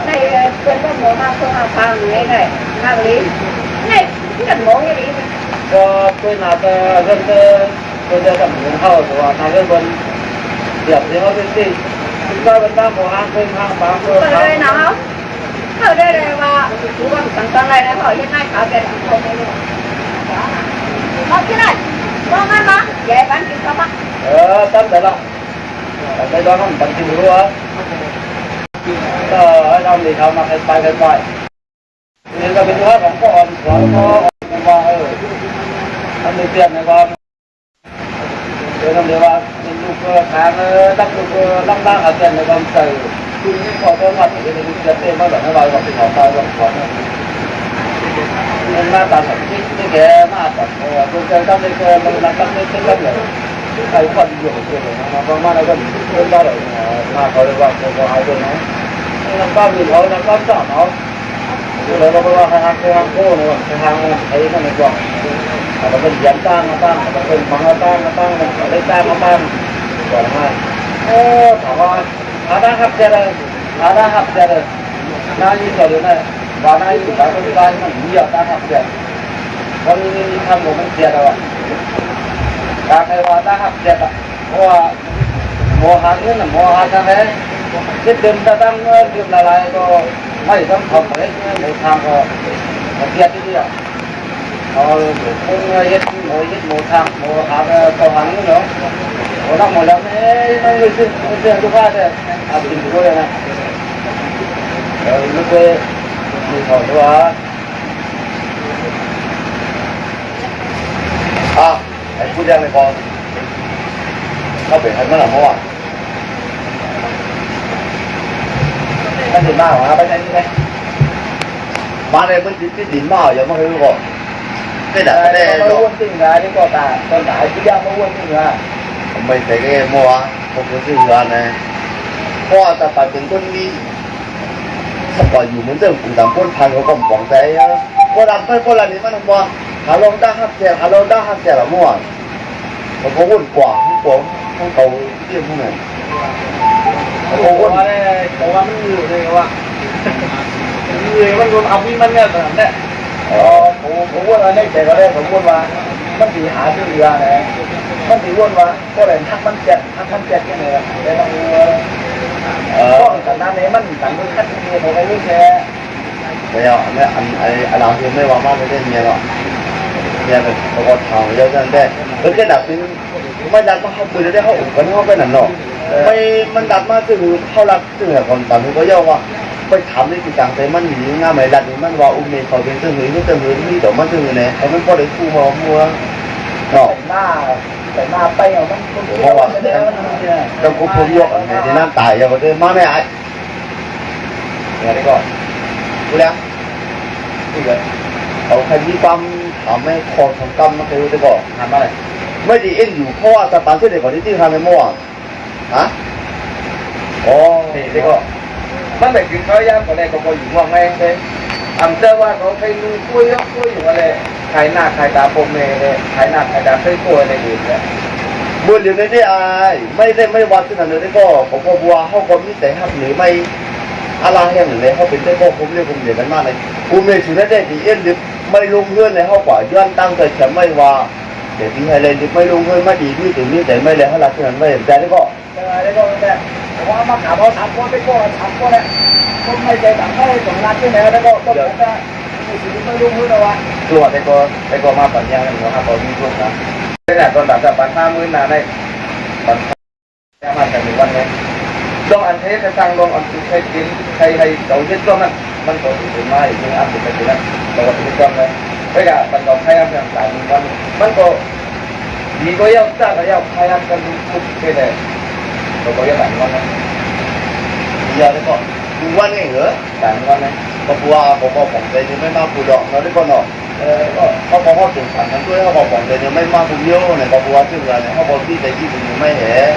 ได้ในเพื่อนก็หมูมากเพื่อนฟังนี่ไงมากลิ้นนี่กันหมูอย่างนี้ ก็เป็นอะไรก็จะทำเหมือนเข้าตัวทางเรื่องบนเดี๋ยวที่เขาเป็นที่ก็เป็นบ้านของห้างเป็นห้างบ้านเพื่อ เปิดเลยนะเขาได้เลยว่ารู้ว่าต่างๆอะไรนะเขาที่นั่นเขาเป็นคนไม่รู้มาที่ไหนว่างั้นมาใหญ่บ้านกินข้าวปะ ตั้งแต่ละในตอนนั้นตั้งที่รู้ว่าก็ให้ทำดีทำมาไปนี่ก็เป็นว่าของพ่อของพ่อว่าทำดีเปลี่ยนนะครับเดี๋ยวทำดีว่าเป็นลูกทางตั้งลูกล่างอาเซียนในความใส่คุณขอโทษว่าที่จะดูจะเต้นมาแบบนั้นเราก็เป็นของตายของขวัญมันมาตัดที่แกมาตัดคุณจะต้องได้เกินมันต้องได้เต้นเลยใครคนอยู่กับเพื่อนนะบางบ้านเราก็เพื่อนบ้านเรามาเขาเลยว่าเขาเอาด้วยนะน้ำบ้านมีเขาน้ำบ้านสอนเขาเราก็ว่าทางโค้เนี่ยทางไอ้นั่นดีกว่าเราเป็นยันตั้งเราเป็นมังตั้งได้ตั้งมาก่อนมาถามว่าada hak jalan nah ini soalnya mana itu kalau kita ini dia ada hak jalan kalau ini kan momen dia ada kalau ada hak jalan mau hanya cái đêm ta đang đêm là lại có mấy tấm phòng đấy một thang có một kia đi à không hết một thang một hạt cầu hắn nữa một năm một lần ấy nó người sinh chúng ta thế à tìm được rồi này rồi lúc về mình hỏi đó anhพูดยังไงก่อนเขาเป็นใครเมื่อไหร่เมื่อวานมันถึงมาหรอไปไหนนี่ไงมาเลยมันติดดินมาอย่ามาคือก่อนcái đã cái này nó quân tình là những con đại cứ ra nó quân tình là mình thấy cái mua không có gì là này qua ta phải từng con đi sắp vàoอยู่เหมือนเดิมcùng đám quân thành của cầm quảng tây qua đám tay qua là nhữngมันmua hà long đã hấp chè là mua nó có quân quảng không cầu tiêm không này có quân này có ăn nhiều này các bạn ngườiมันรวมเอาวิ่งมันเนี่ยแบบนี้ผมว่าในใจก็ได้ผมว่ามันสีหาชื่อเรือเนี่ยมันสีว่าก็เลยทักมันเจ็ดยังไงล่ะแต่ต้องป้องกันนั้นเนี่ยมันต่างกันขั้นเดียวผมไม่แค่ไม่เอาไม่อันหลังคือไม่ว่ามาไม่ได้เมียหรอกเมียเป็นประกอบทางเยอะจังได้แล้วก็ดับเป็นไม่ดับมาเขาปืนได้เขาอุกันเขาไปนั่นหรอกไม่มันดับมาถึงเขารักถึงแบบคนต่างก็ย่อว่าไปทำในกิจกรรมแต่มันหนีง่ายไหมล่ะนี่มันว่าอุ้มเนี่ยเขาเป็นเจ้าหนุ่ยนี่เจ้าหนุ่ยนี่เดี๋ยวมันเจ้าหนุ่ยเนี่ยเขาไม่พอได้คู่มามัวเนาะแต่หน้าไปเอามันเพราะว่าต้องควบคุมยกอะไรในน้ำตายอย่างเดิมมาไม่ไอ้เนี่ยนี่ก่อนดูแล้วนี่เลยเขาใครมีความทำให้คอของกรรมมาเคยได้ก่อนทำอะไรไม่ดีเอ็นอยู่เพราะว่าสตาร์ทเด็กก่อนที่ทำในเมื่อวานฮะอ๋อนี่ก็มันแบบกินข้าวยำก็ได้ก็พออยู่ว่างแม่เลยทำเสื้อว่าเขาใครมือคุยอยู่อะไรใครหน้าใครตาโปมเมเลยใครหน้าใครตาเคยกลัวอะไรอยู่เลยบุญอยู่ในที่อายไม่ได้ไม่วัดที่นั่นเลยก็ผมก็บัวเขาก็มีแต่หักหรือไม่ อะไรอย่างเลยเขาเป็นได้ก็ผมเรียกผมเดียวกันมากเลยกูไม่สุดได้ดีเอ็นดิไม่ลงเงินในเขากว่าย้อนตั้งใจจะไม่ว่าเดี๋ยวที่ให้เลยดิไม่ลงเงินไม่ดีที่ถึงนี้แต่ไม่เลยเขาหลักที่นั้นไม่เห็นใจได้ก็ได้ก็แต่ว่ามาถามเขาถามคนไปก็ถามคนแหละคนไม่ใจต่างให้สมรักที่ไหนแล้วก็ต้องจะมีสิ่งที่ไม่รู้มือนะวะตัวแต่ก็มาปัญญากันหัวครับตอนนี้ทุกนะแต่ตอนหลังจากปัญหามือหนาในปัญหามาจากวันนี้ลองอันเทสสั่งลองอันใช้กินใครเราเย็ดก็มันก็ถึงไม่ถึงอันถึงไปถึงนั้นเราก็ถึงจำเลยไม่กะมันก็ใช้อันต่างๆมันก็ดีก็ยังจ้าก็ยังใช้อันกันทุกไปเลยเราก็ยังต่างกันนะดีแล้วก็ดูวันนี้เหรอต่างกันนะก็กลัวผมบอกผมเลยไม่มาปูดอกเราได้ก็หนอกก็เขาบอกเขาถึงสั่งกันด้วยเขาบอกผมเลยไม่มาปูเยอะเนี่ยก็กลัวซึ่งอะไรเขาบอกที่ใจที่ถึงไม่เห็น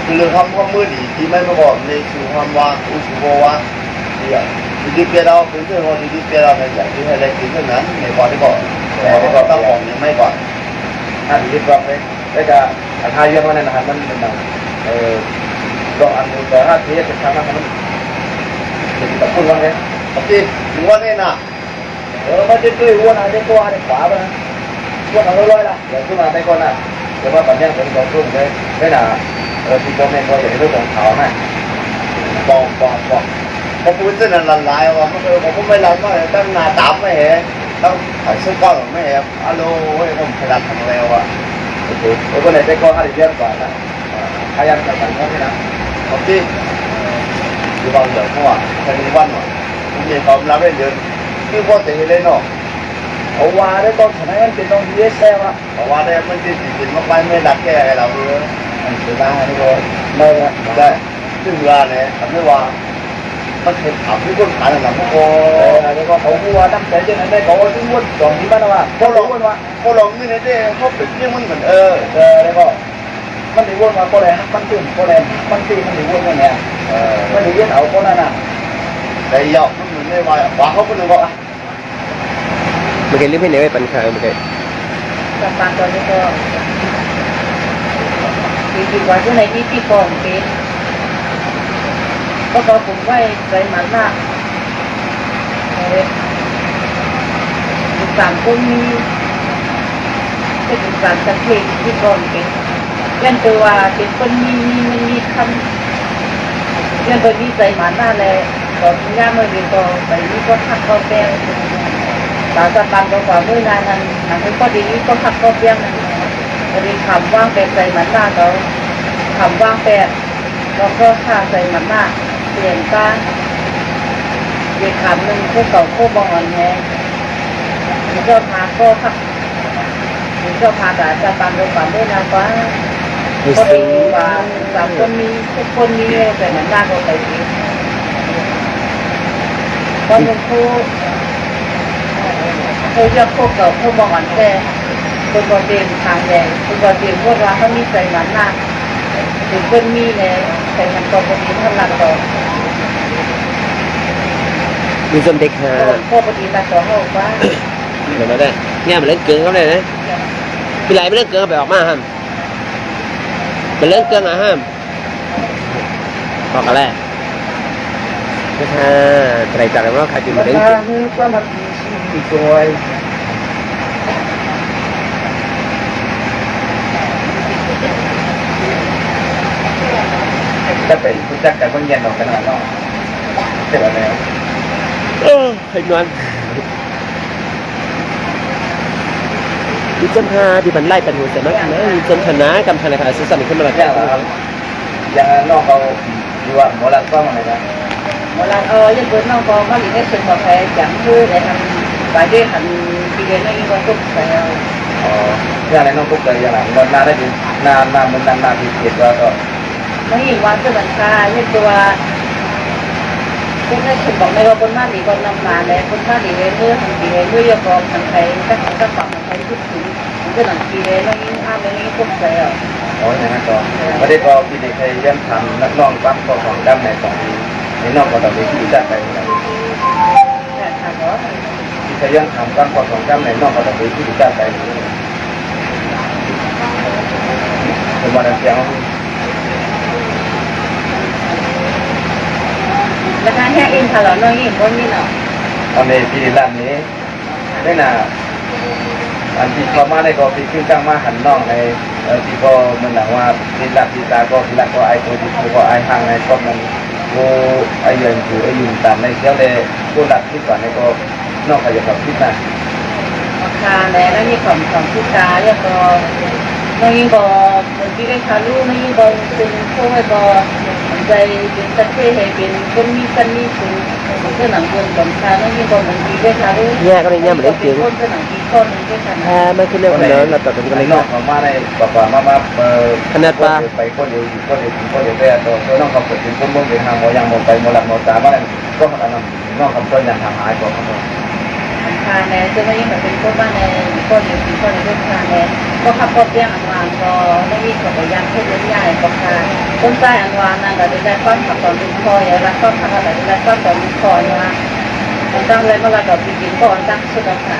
คือเรื่องความมืดดีที่ไม่มาบอกในสู่ความว่างอุสุโบว่างดีอ่ะดีเปเราเป็นเรื่องเราดีเปเราในอย่างที่ให้ได้ถึงเรื่องนั้นในความที่บอกแต่ก็ต้องบอกยังไม่ก่อนถ้าดีบอกเลยแต่ก็ถ้าเยอะกว่านั้นมันเป็นแบบลองอันดูแต่ถ้าเทียบจะทำมันจะต้องพูดว่าไงโอเคถึงว่านี่นะมันจะช่วยวัวนะจะตัวในขวาไปนะวัวทางร้อยละเดี๋ยวขึ้นมาได้ก่อนนะเดี๋ยวว่าปัญญาเป็นของรุ่งเลยไม่ด่าที่พ่อแม่ก็อย่างนี้เรื่องของเขานะบอกพอพูดเส้นนั้นละลายว่าผมก็ไม่รับว่าตั้งนาตามไม่เห็นต้องขายซื้อก้อนไม่เห็นฮัลโหลผมขยันทำแล้วอ่ะโอเคแล้วก็ในใจก็ให้เรียนก่อนนะพยายามจะสั่งเขาไม่นะโอเคดูบางอย่างเพราะว่าแค่นี้วันว่ะผมมีความรับได้เยอะที่พ่อเตะเลยเนาะเอาว่าได้ก็ฉะนั้นเป็นต้องดีเซลอ่ะเอาว่าได้มันจะติดมาไปไม่ดักแก้อะไรเราเลยมันเสียดายนี่ก็ไม่ได้ซึ่งว่าเนี่ยทำให้ว่ามันเคยถามที่คนขายหลังพวกโอ้แล้วก็เขาพูดว่าตั้งใจจะไหนได้เขาที่ม้วนตรงนี้บ้านว่าเขาลองนี่นะเด้เขาเป็นเรื่องมันเหมือนแล้วก็มันถือว่าก็เลยมันตื่นก็เลยมันตีมันถือว่าเนี่ยมันถือว่าเอาคนนั้นน่ะแต่ยอกมันเหมือนไม่ว่าเขาเป็นบอกเมื่อกี้รีบให้เนี่ยไปปันขาเมื่อกี้กับปานตอนนี้ก็ดีกว่าที่ในที่กองเป็นก็ผมไว้ใจมันมากสามคนมีเป็นสามสังเกตที่กองเป็นยันตัวเป็นคนมีคำยันตัวนี้ใจมันมากเลยตอนนี้ย่าเมื่อเดือนก็ไปนี่ก็ทักก็แปลงตาสตันก็กว่าเมื่อนานนั้นมันก็ดีก็ทักก็แปลงนั่นพอดีคำว่างแปลใจมันมากเขาคำว่างแปลแล้วก็ท่าใจมันมากเปลี่ยนตาเด็กคำหนึ่งพวกเก่าพวกบองอ่อนแฮมีเจ้าพาก็ทักมีเจ้าพาแต่จะตามโดยความด้วยนะว่าก็ดีว่าสามคนมีทุกคนมีแต่มันมากกว่าไปอีกตอนยังคู่เคยเรียกพวกเก่าพวกบองอ่อนแค่คนบอเตียนทางแดงคนบอเตียนพวกว่าเขามีใจมันมากถึงคนมีเนี่ยใส่มันก็พอดีเท่าหลักต่อมีส้มเด็กฮะพ่อพอดีหลักต่อเขาว่าเดี๋ยวมาได้เนี่ยมันเล่นเกินเขาเลยนะพี่ไหลไม่เล่นเกินไปออกมาห้ามมันเล่นเกินอ่ะห้ามบอกอะไรนะคะใครจัดว่าใครกินมาเล่นเกินก็มันมีชีวิตสวยจะเป็นผู้จัดการคนเย็นออกกันหน่อยเนาะเสร็จแล้วเห็นมันดิฉันฮาดิบันไล่เป็นหัวใจมากนะดิฉันชนะกำพันธ์อะไรสื่อสารขึ้นมาแล้วอย่างน้องเขาดูว่าหมอลังก็อะไรนะหมอลังยังเปิดน้องก็เขาหลีกเลี่ยงมาแพ้จังคือในทำไปด้วยหันปีเดียวนี่ก็ตุ๊กไปเอาอย่างไรน้องตุ๊กเลยอย่างไรมันนานได้ดีนานมันนานที่เกิดก็ไม่เห็นว่าจะมันค่ายังตัวพวกนี้ฉันบอกในว่าคนมาดีคนนำมาแล้วคนมาดีเลยเมื่อทำดีเลยเมื่อยกองมันใครก็ปรับมันใครทุกสิ่งมันก็หนังดีเลยแล้วยิ่งอ้ามแล้วยิ่งพวกใส่อ่ะอย่างนั้นก็ไม่ได้ก็พี่เด็กใครยันทำนักน้องปั๊มก็ของดำในสองในนอกก็ต้องมีที่จัดไปที่ใครยันทำปั๊มก็ของดำในนอกก็ต้องมีที่จัดไปเป็นวันเสียง แล้วถ้าแค่อินทาร์ลน้องยิ่งก็มีเนาะ ตอนนี้ที่ร้านนี้ได้น่ะอันที่เขามาได้ก็คือจังมาหันน้องในที่ก็มันหนังว่าที่รักที่ตาก็ที่รักก็ไอ้ตัวที่ก็ไอ้ห่างในก็มันก็ไอ้ยันอยู่ไอ้ยืนตามในเที่ยวเลยก็รักที่ก่อนในก็น้องขยับกับที่น่ะ ราคาแล้วน้องยิ่งของผู้ชายแล้วก็น้องยิ่งก็เหมือนที่ได้คารู้น้องยิ่งก็เป็นพวกก็ใจเป็นตะเคียนเป็นคนมีกันมีสูงเพื่อนหนังคนสำคัญน้องยิ่งก็เหมือนที่ได้คารู้คนเพื่อนหนังที่คนนึงได้ขนาด มันคือเรื่องของเราเราตัดเป็นกันเลย น้อง เนาะ เขามาในป่ามาไปก็เดี๋ยวก็เดี๋ยวก็เดี๋ยวแต่ตัวน้องเขาเปิดเป็นคนบ่เป็นหางบ่ยังบ่ไปบ่หลับบ่ตามาก็หันน้องเขาต้นยังหายก็เขา ทานแล้วจะไม่ยิ่งแบบเป็นพวกบ้านในก็เดี๋ยวก็ในเรื่องทานแล้วก็ขับรถเรียงอันวานก็ไม่ยิ่งกับยางเทศเลี้ยงใหญ่ก็ทานต้นไม้อันวานนั่นก็ได้ก้อนขับตอนเป็นคอยแล้วก็ขับอะไรได้ก้อนตอนเป็นคอยมาตั้งเลยเมื่อไรก็ปีกินก่อนตั้งสุดค่ะ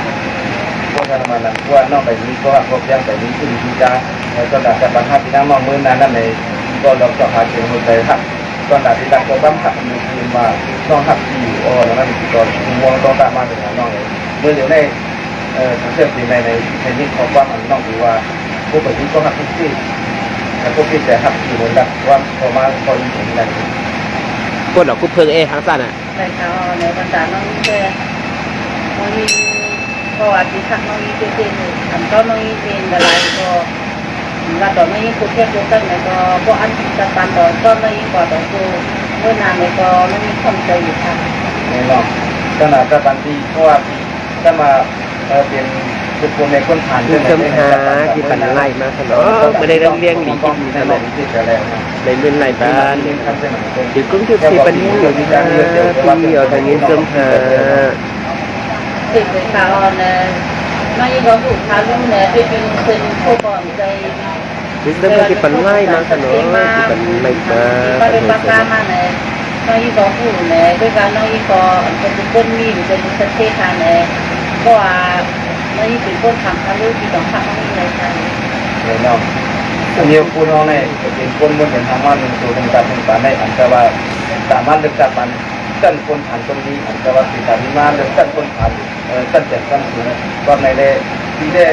พวกนั้นมันว่าน้องไปนี้ก็พวกยังไปนี้ขึ้นที่จะก็ได้แต่บางท่านที่น้ำมองมือนั้นนั่นในก็เราจะหาเชิงคนใจครับก็ได้ที่รักก็ต้องขับมือคืนมาน้องขับที่โอ้แล้วนั่นก็มองต้องตามมาถึงน้องเลยเมื่อเดี๋ยวในเชื่อมในนี้เขาว่ามันน้องดูว่าพวกแบบนี้ก็ขับที่แต่พวกที่แต่ขับที่เหมือนกันว่าพอมาคนถึงไหน พวกเราคุเพิ่งทางสั้นอ่ะ ในเขาในภาษาน้องแค่น้องยิ่งก็อาจจะทักน้องยิ่งเป็นทำก็น้องยิ่งเป็นอะไรก็แล้วตอนน้องยิ่งคุยแค่คุยกันแล้วก็อันที่จะตามต่อก็น้องยิ่งกว่าต่อตัวเมื่อนานเลยก็น้องยิ่งคงใจอยู่ค่ะ ในน้องขนาดกับบางทีเพราะว่าถ้ามาเป็นบุคคลในคนผ่าน คือคำหาที่ปันไล่มาขนาดไม่ได้เรื่องเลี้ยงหลีกินขนาดในเรื่องไล่บ้านถึงกุ้งที่ที่ปันนี้อยู่ที่อยู่ทางนี้คำหา ถึงเป็นข่าวเนี่ยน้องยิ่งก็ถูกข่าวลุ่มเนี่ยไปเป็นผู้ก่อนใจ คือเรื่องที่ปันไล่มาขนาดที่ปันไล่มา ก็เป็นปากกามาเนี่ยน้องยิ่งก็พูดเนี่ยด้วยการน้องยิ่งก็เป็นคนมีหรือเป็นประเทศไทยเนี่ยก็ว่าน้องยิ่งเป็นคนทำข่าวลุ่มที่ต้องทำน้องยิ่งในไทย ในน้องเดียวคุณน้องในเป็นคนบนเป็นทางวันสู่ตรงการต่างๆในอันตรายสามารถเลือกจับมันตั้งคนผ่านตรงนี้อันตรายสิ่งต่างๆมาเลือกตั้งคนผ่านตั้งแต่ตั้งสูงก็ในเรื่องที่ได้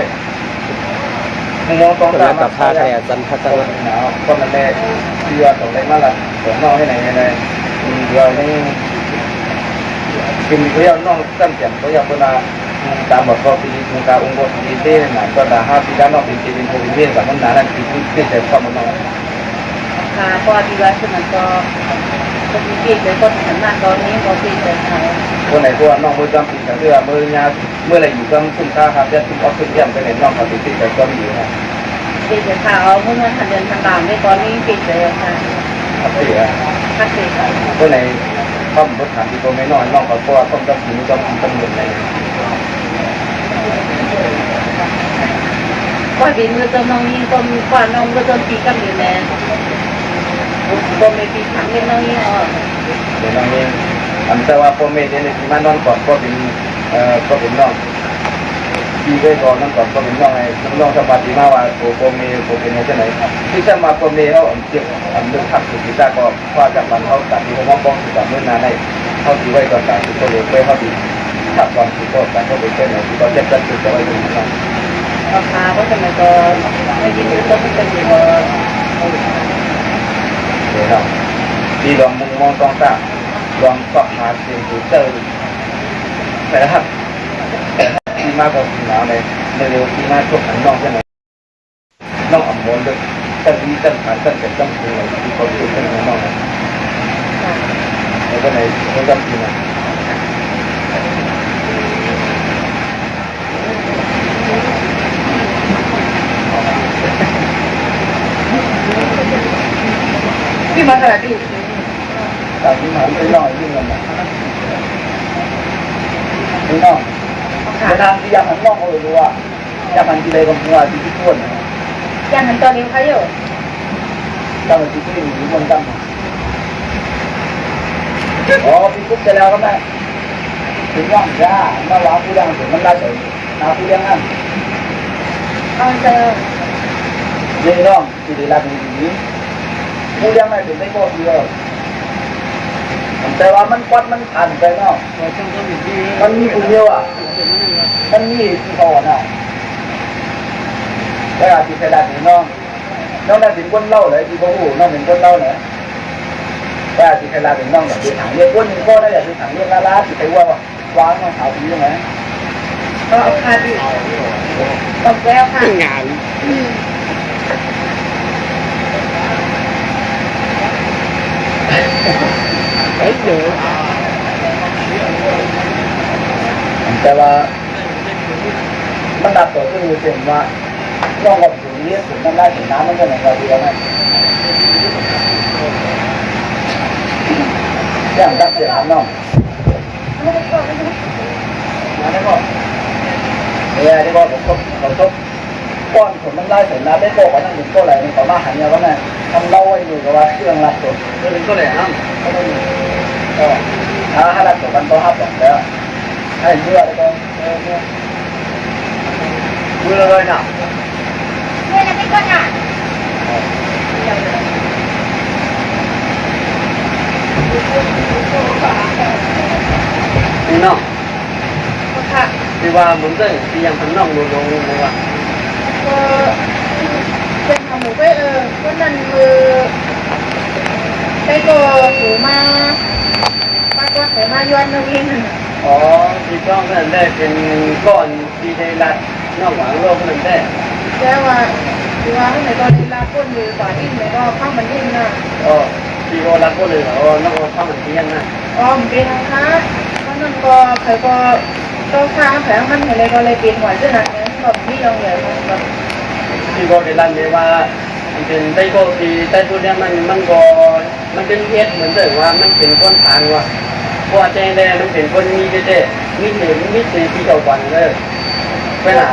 มองตรงตามก็นั่นแหละที่ว่าตรงไหนมาละตรงนอกให้ไหนในเรานี่กินเรียวน้องตั้งแต่ก็อยากเป็นตามบทข้อที่มุกาองค์กรที่เด่นนะก็ได้ห้าปีด้านนอกเป็นจีนโควิดเนี่ยกับมันนานนั่นคือที่จะเข้ามาน้อง ค่ะก็อธิบายขึ้นมันก็มีเกณฑ์เลยก็ถึงหน้าตอนนี้ก็เป็นแบบเขา คนไหนตัวน้องมือจำปีกันเรื่อมือยาเมื่อไรอยู่ก็คุ้มค่าครับจะทุกออกซิเจนไปในน้องเขาติดแต่ก็มีอยู่นะ เป็นแบบเขาเมื่อวันทันเดินทางต่างได้ตอนนี้เป็นเลยค่ะ ครับพี่อะ คัดเสร็จ คนไหนข้อมรถถามที่ตัวไม่น้อยน้องเขาเพราะว่าข้อมจำปีมือจำปีตำรวจใน ก็เป็นมือจำน้องยิ่งก็มีกว่าน้องก็จำปีกันอยู่แน่ก็ไม่ปีขังเล่นน้องยิ่งอ๋อ เดี๋ยวน้องเองอันแต่ว่าพ่อแม่เนี่ยที่มานอนก่อนก็เป็นน้องพี่ได้ก่อนนั่นก่อนก็เป็นน้องไอ้น้องสมาธิมาว่าพ่อแม่พ่อเป็นยังไงที่จะมาพ่อแม่เขาเกี่ยวเรื่องทักษิณที่จะก็ว่าจากมันเขาตัดที่เขามองป้องที่ตัดเมื่อนานได้เขาตีไว้ก่อนตัดที่เขาเลยไว้เขาตีทับก่อนที่เขาตัดเขาไปเป็นที่เขาเจ็บกันสุดจะไว้ตรงนี้นะ ราคาก็จะไม่ก็ไม่ยินดีก็ไม่เป็นอยู่ เดี๋ยวเราดีลองมุมมองต้องตาลองก็หาเสียงสูเจอแต่ถ้าที่มากกว่าที่หนาวเลยเร็วที่มากช่วงหันน้องใช่ไหมน้องอ่ำมนเลยตั้งนี้ตั้งฐานตั้งแต่ตั้งตัวที่เขาพูดกันน้องนะแล้วก็ในเขาจำจริงนะ พี่มาขนาดที่ แต่ที่หนาวไม่น้อยยิ่งเลยนะไม่น้องไม่ทำที่ยังหันน้องเขาเลยรู้ว่ายังหันที่ใดก็มัวที่ที่ต้น ยังหันตอนนี้เขาอยู่ ตั้งที่ที่หนีคนตั้งอ๋อพี่กุ๊กจะแล้วก็ได้ถึงย่องจ้ามาว่าผู้ยังถึงมันได้เลยนาผู้ยังนั่น เอาเจอ นี่น้องที่ได้รับนี้ผู้ยังไม่ถึงได้ก็เยอะ แต่ว่ามันควัดมันผ่านไปเนาะมันมีคนเดียวอ่ะมันมีที่อ่อนอ่ะแต่อาจจะได้ถึงน้องได้ถึงคนเล่าเลยที่พ่อหูน้องเป็นคนเล่าเนี่ยแต่อาจจะได้ถึงน้องแบบที่ถังเรียกคนนึงก็ได้อย่างที่ถังเรียกลาที่ไปว่าวางน้องขาวผียังไง ก็เอาคาดิบอกแล้วค่ะงาน แต่ว่ามันดับตัวคือเสียงว่าน้องกับผีเรียกถึงน้ำได้ถึงน้ำมันก็เหมือนเราเดียวไงอย่างดับเสียงน้องมาได้ก่อนได้ก่อนผมชอบก้อนผมมันได้ถึงน้ำได้โก้กันนั่งถึงโก้ไหลต่อมาหันยาว่าไงทำเล่าไว้ดูกับว่าเครื่องรับตัวเป็นโก้ไหลน้ำก็ไม่มีก็ถ้ารับตัวกันก็ห้าสองแล้วให้เมื่อแล้วก็เมื่อเลยนะ เมื่อนั้นไม่ก็หนัก นี่เนาะ ค่ะ ที่ว่าเหมือนเรื่องที่ยังพันน้องลงว่า ก็เป็นทำหมูไปก็นั่นมือไปก็หูมาป้าก็แต่มาย้อนมาวิ่ง อ๋อที่ต้องนั่นได้เป็นก้อนที่ได้รัดนอกหวังโลกนั่นได้ แล้วว่าคือว่าข้างในก็ได้ลาก้นหรือป่าอินแล้วก็ข้างมันยิ่งนะ อ๋อที่ก็รัดก็เลยเหรอนอกข้ามันเที่ยงนะ อ๋อมันเป็นนะคะก็นั่นก็ใครก็ข้างแผงมันเห็นเลยก็เลยเปลี่ยนหัวเสื้อหนังเนี่ยแบบนี่ลองเหลือแบบ ที่ก็ได้รัดเลยว่ามันเป็นได้ก็ที่ได้ตัวเนี้ยมันก็มันเป็นเอสเหมือนเดิมว่ามันเป็นก้อนทางว่าเพราะแจ้งได้มันเป็นก้อนมีเด็ดมีเหตุมีสีที่เก่าวันเลยเวลา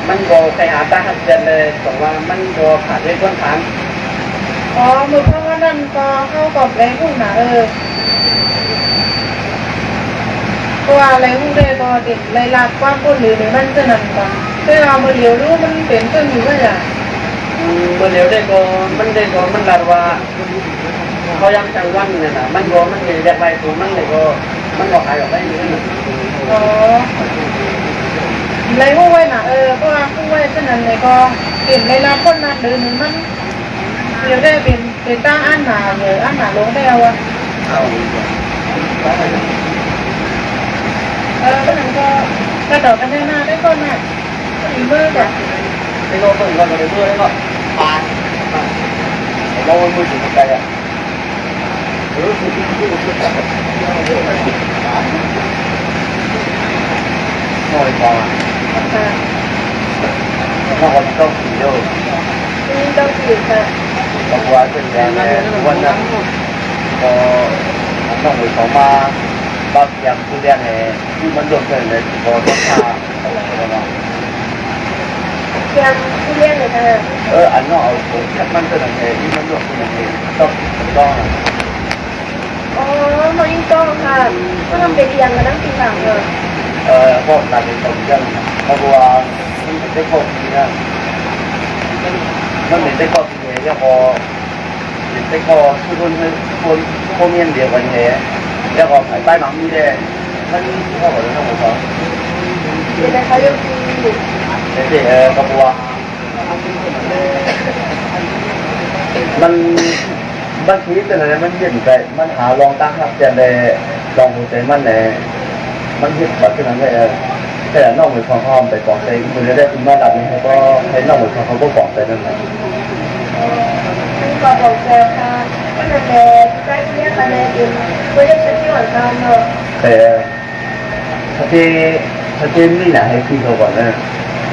มันก็ใครหาตาหัดเจนเลยบอกว่ามันก็ขาดได้ก้อนทาง อ๋อมือข้างนั่นก็เข้ากับแรงพุ่งนะก็อะไรพุ่งได้ก็เด็ดไรลากกว้างก้นหรือมันจะนั่นก่อนแต่เราเมื่อเดียวรู้มันเป็นเครื่องอยู่ก็อย่าง เมื่อเร็วได้ก็มันได้ก็มันรัดว่าเขายังจังวันเนี่ยนะมันก็มันเรียกไปตัวมันเลยก็มันก็ขายออกได้เยอะนะ อ๋อไรพุ่งไว้น่ะก็พุ่งไว้เช่นนั้นเลยก็เปลี่ยนไรลากก้นนะหรือมันเดี๋ยวได้เป็นตั้งอันหนาหรืออันหนาลงได้เอาอะก็นั้นก็กระโดดกันได้หน้าได้ก้นน่ะก็อีเมื่อจ้ะ ไอ้โลต้นก็เลยเมื่อแล้วก็ปาดเรามือถึงใจอ่ะน้อยกว่า ค่ะ น้อยกว่าต้องสีเยอะ นี่ต้องสืบค่ะ บางวันเป็นอย่างนี้วันนั้นก็ต้องไปของมาบางอย่างทุเรียนเนี่ยที่มันโดนเลยก็ต้องพา เตรียมผู้เรียนเลยค่ะ อันนอกเอาแค่มันเป็นอะไรที่มันโดนเป็นอะไรต้อง อ๋อเขายิ่งต้องค่ะก็ทำเป็นเรียงกันตั้งปีหลังเลย พวกการเป็นคนยังเพราะว่ามันเป็นได้ข้อดีนะมันเป็นได้ข้อดีเนี่ยพอเป็นได้ข้อทุกคนเมียนเดียวกันเนี่ยแล้วก็ภายใต้หนังมีได้มันเข้ากับเรื่องของเขา เดี๋ยวเขายังมีอยู่ แต่กระบัวมันบางทีแต่ละมันเห็นไปมันหาลองตั้งครับแต่ในลองหัวใจมันในมันเห็นแบบนั้นเลยแต่นอกเหนือความอ้อมไปกองใจมันจะได้คุณมาดับนี้ให้ก็ให้นอกเหนือความเขาก็กองใจนั่นแหละ ก็บอกเจอค่ะก็จะเป็นใกล้เรียกคะแนนเองก็จะเป็นที่หวานทำเนอะ แต่ถ้าเจนี่นะให้พี่เขาก่อนนะ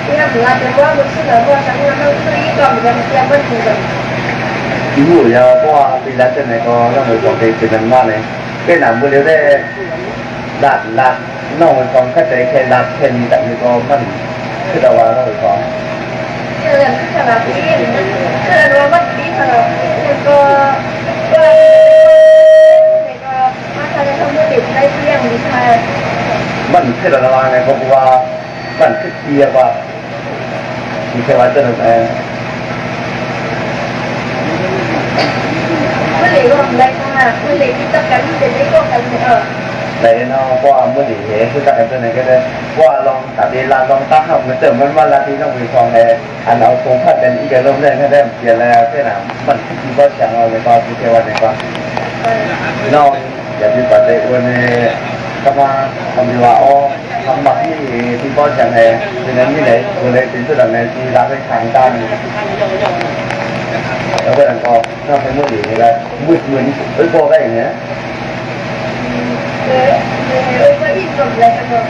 ที่เราถือว่าเป็นว่ามันคือแบบว่าทั้งนั้นเราคือยี่ก่อนจะเตรียมมันคือแบบ ที่อยู่ยาวเพราะว่าปีละจะไหนก็ต้องเหนือความเป็นนั้นมากเลยก็หนังบริเวณได้ดัดนอกเหนือความเข้าใจแค่ดัดแค่นี้แต่นี่ก็มันคือแต่ว่าต้องเหนือความ เจอกันที่สนามบินเจอว่ามันดีสนามบินก็มาทำในทำมือเด็กได้เที่ยงดีค่ะ มันคือระวังไงเพราะว่ามันคือเกียร์ว่ามีแค่ว่าจะนั่นเอง ไม่เหลืออะไรค่ะ คือเลยที่ต้องการที่จะได้ก็กันĐấy nó qua mua đi thế cứ tại bên này cái đây qua lòng cả đi là lòng tác học mới tưởng vẫn là thì nó bị còn này anh nói cũng thật đến ý cái lông lên cái đây tiền là cái nào mình chỉ có chẳng rồi người ta chỉ theo này qua nó giờ đi vào đây bên này các bạn làm gì mà ô làm mặt thì có chẳng này thì nên như đấy vừa đấy tính từ lần này thì là cái hàng tan ở bên đằng con nó phải mua đi là mua với cô cái này có ít còn lại không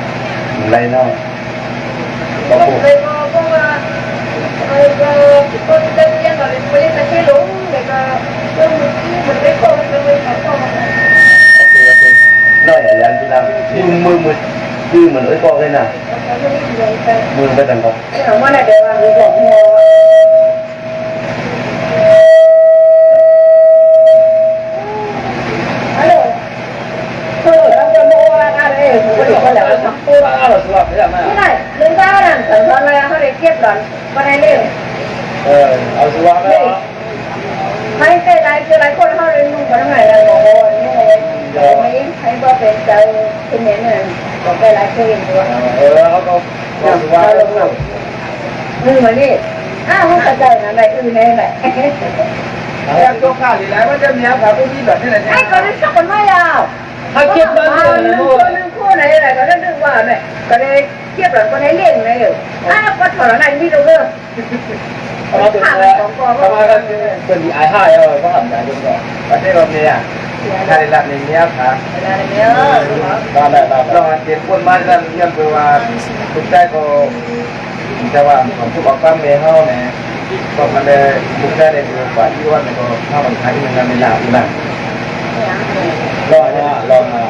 đây nó có đây có đây nhân rồi mới lên cái lỗ để có mình cái con mình không ok nói là anh chỉ làm mưa mình ơi con đây nè mưa bên đằng con cái nào mà này đều là người bỏ mua alo thôi nó cho mua ra đây không có được con là nó tôi là rồi sửa thế mà cái này lên ra là sản phẩm này họ để kiếp đòn con này lên ở sửa đấy mấy cái này chưa lấy con họ lên luôn cái này là bỏ hồ như này rồi mấy thấy bao tiền chơi cái này còn cái lại chơi nữa nó có sửa luôn mà đi không phải chơi là này này này em có cả thì lấy bao nhiêu nhá phải có gì vậy này ai có đi sắp còn mấy à hai kiếp bên này lưng khô này là có đất đựng vào này cái này kiếp là con ấy liền này hiểu con thỏ này đi đâu cơ nó từ các bạn cần bị ai hai rồi có hẳn là đúng rồi và thế còn gì à hai là mình nhé hả đó là tiền quân man là nhân vừa là thực tế cóแต่ว่าผมพูดบอกว่าเมย์เขาเนี่ยก็มันเลยบุกได้เลยคือว่าที่ว่ามันก็เข้ามาขายที่มันไม่หนาอยู่นะรอ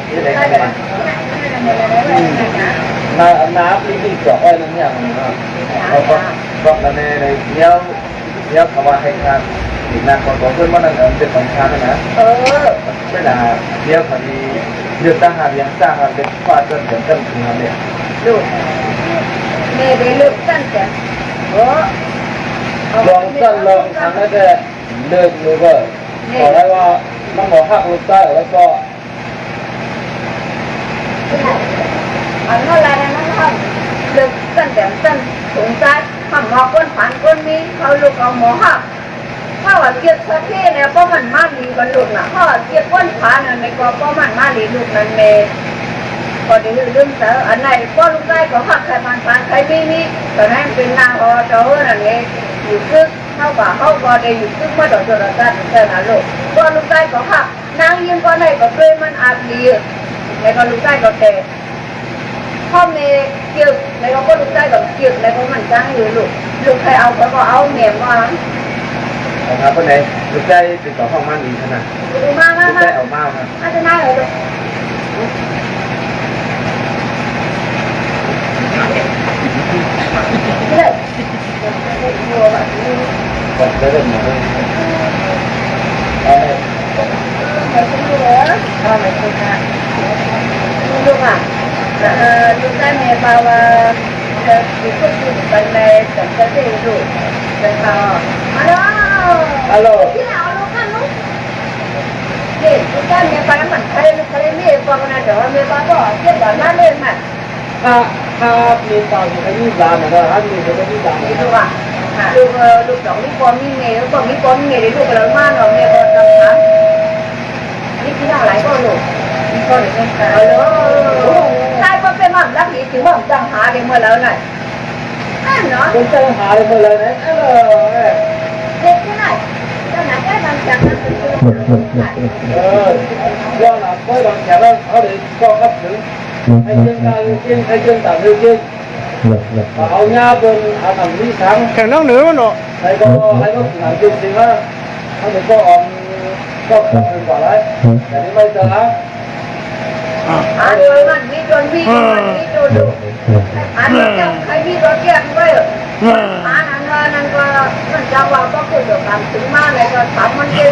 ที่ไหนกันน้ำที่เจาะไว้นั่นเนี่ยเราก็มันในเนี้ยคำว่าให้ทานอีกนานก่อนเพื่อนว่านั่นเป็นของทานนะไม่ด่าเนี้ยพอดีเรื่องตั้งหาเลี้ยงสร้างเป็นฟาดจนถึงกันถึงเนี่ย mẹ để lượm sân kìa lượm sân lượm thằng ấy để lượm người vợ có đây là nó có hạc lượm tay ở đây có nó là nó không lượm sân kìa sân xuống tay hầm họ con miเขาลูกเอาหมอหักเขาว่าเก็บสักทีเนี่ยเพราะมันมาดีกันลูกนะเขาเก็บก้นผานในก็เพราะมันมาดีลูกนั่นเมพอดีเรื่องเสืออันไหนก็ลูกได้ก็หักใครมันฟันใครไม่มีตอนนั้นเป็นนางอเจ้านั่นเองอยู่ซึกเข้าป่าเข้าก็ได้อยู่ซึกเมื่อดอกจระเข้เจ้าหน้าลูกก็ลูกได้ก็หักนางยืนก็ไหนก็เกยมันอาบดีในก็ลูกได้ก็แต่พ่อเมย์เกี่ยวในก็ลูกได้ก็เกี่ยวในก็มันจ้างอยู่ลูกใครเอาก็เอาเมียมาครับคนไหนลูกได้ติดต่อห้องมันดีขนาดลูกได้ออกมาครับอาจจะน่าเลยลูกเลยก็ได้เรื่องมาเลยไม่ใช่เหรอไม่ใช่ค่ะลูกอ่ะลูกได้เมียบ่าวจะอยู่ก็อยู่กันในแต่จะได้ลูกเป็นเขาฮัลโหลที่ไหนเอาลูกกันลูกนี่ลูกได้เมียไปมันใครเมียฟังนะเดี๋ยวเมียบ่าวก็เก็บดอกนั่นเลยมันถ้ามีตอนที่มีร้านนะถ้ามีก็มีร้านลูกอ่ะลูกสองมีความมีเมียแล้วก็มีความมีเมียได้ลูกเรามากเราเมียก็ทำนะนี่ที่อะไรก็ลูกมีก็เลยเป็นการใช่ก็เป็นมั่งรักดีถึงมั่งจังหาได้เมื่อแล้วไงเนาะคุณจะหาอะไรมาเลยนะเด็กที่ไหนจะหาแค่บางอย่างนั้นย้อนหลังก็บางอย่างนั้นเขาเลยก็รับถึงให้เชิงการเชิงให้เชิงต่างเชิงเอาหน้าบนเอาหนังนี้ทั้งแข่งน้องเหนือมันเนาะให้ก็หนังจริงๆว่าเขาจะก็อ่อนก็ทำเป็นกว่าไรแต่นี่ไม่จะละโดยมันมีโดนมีโดนอันนี้ยังใครมีรถแยกไว้นั่นก็มันจะว่าก็คือเดี๋ยวการถึงมาเลยก็ทำมันเกี่ยว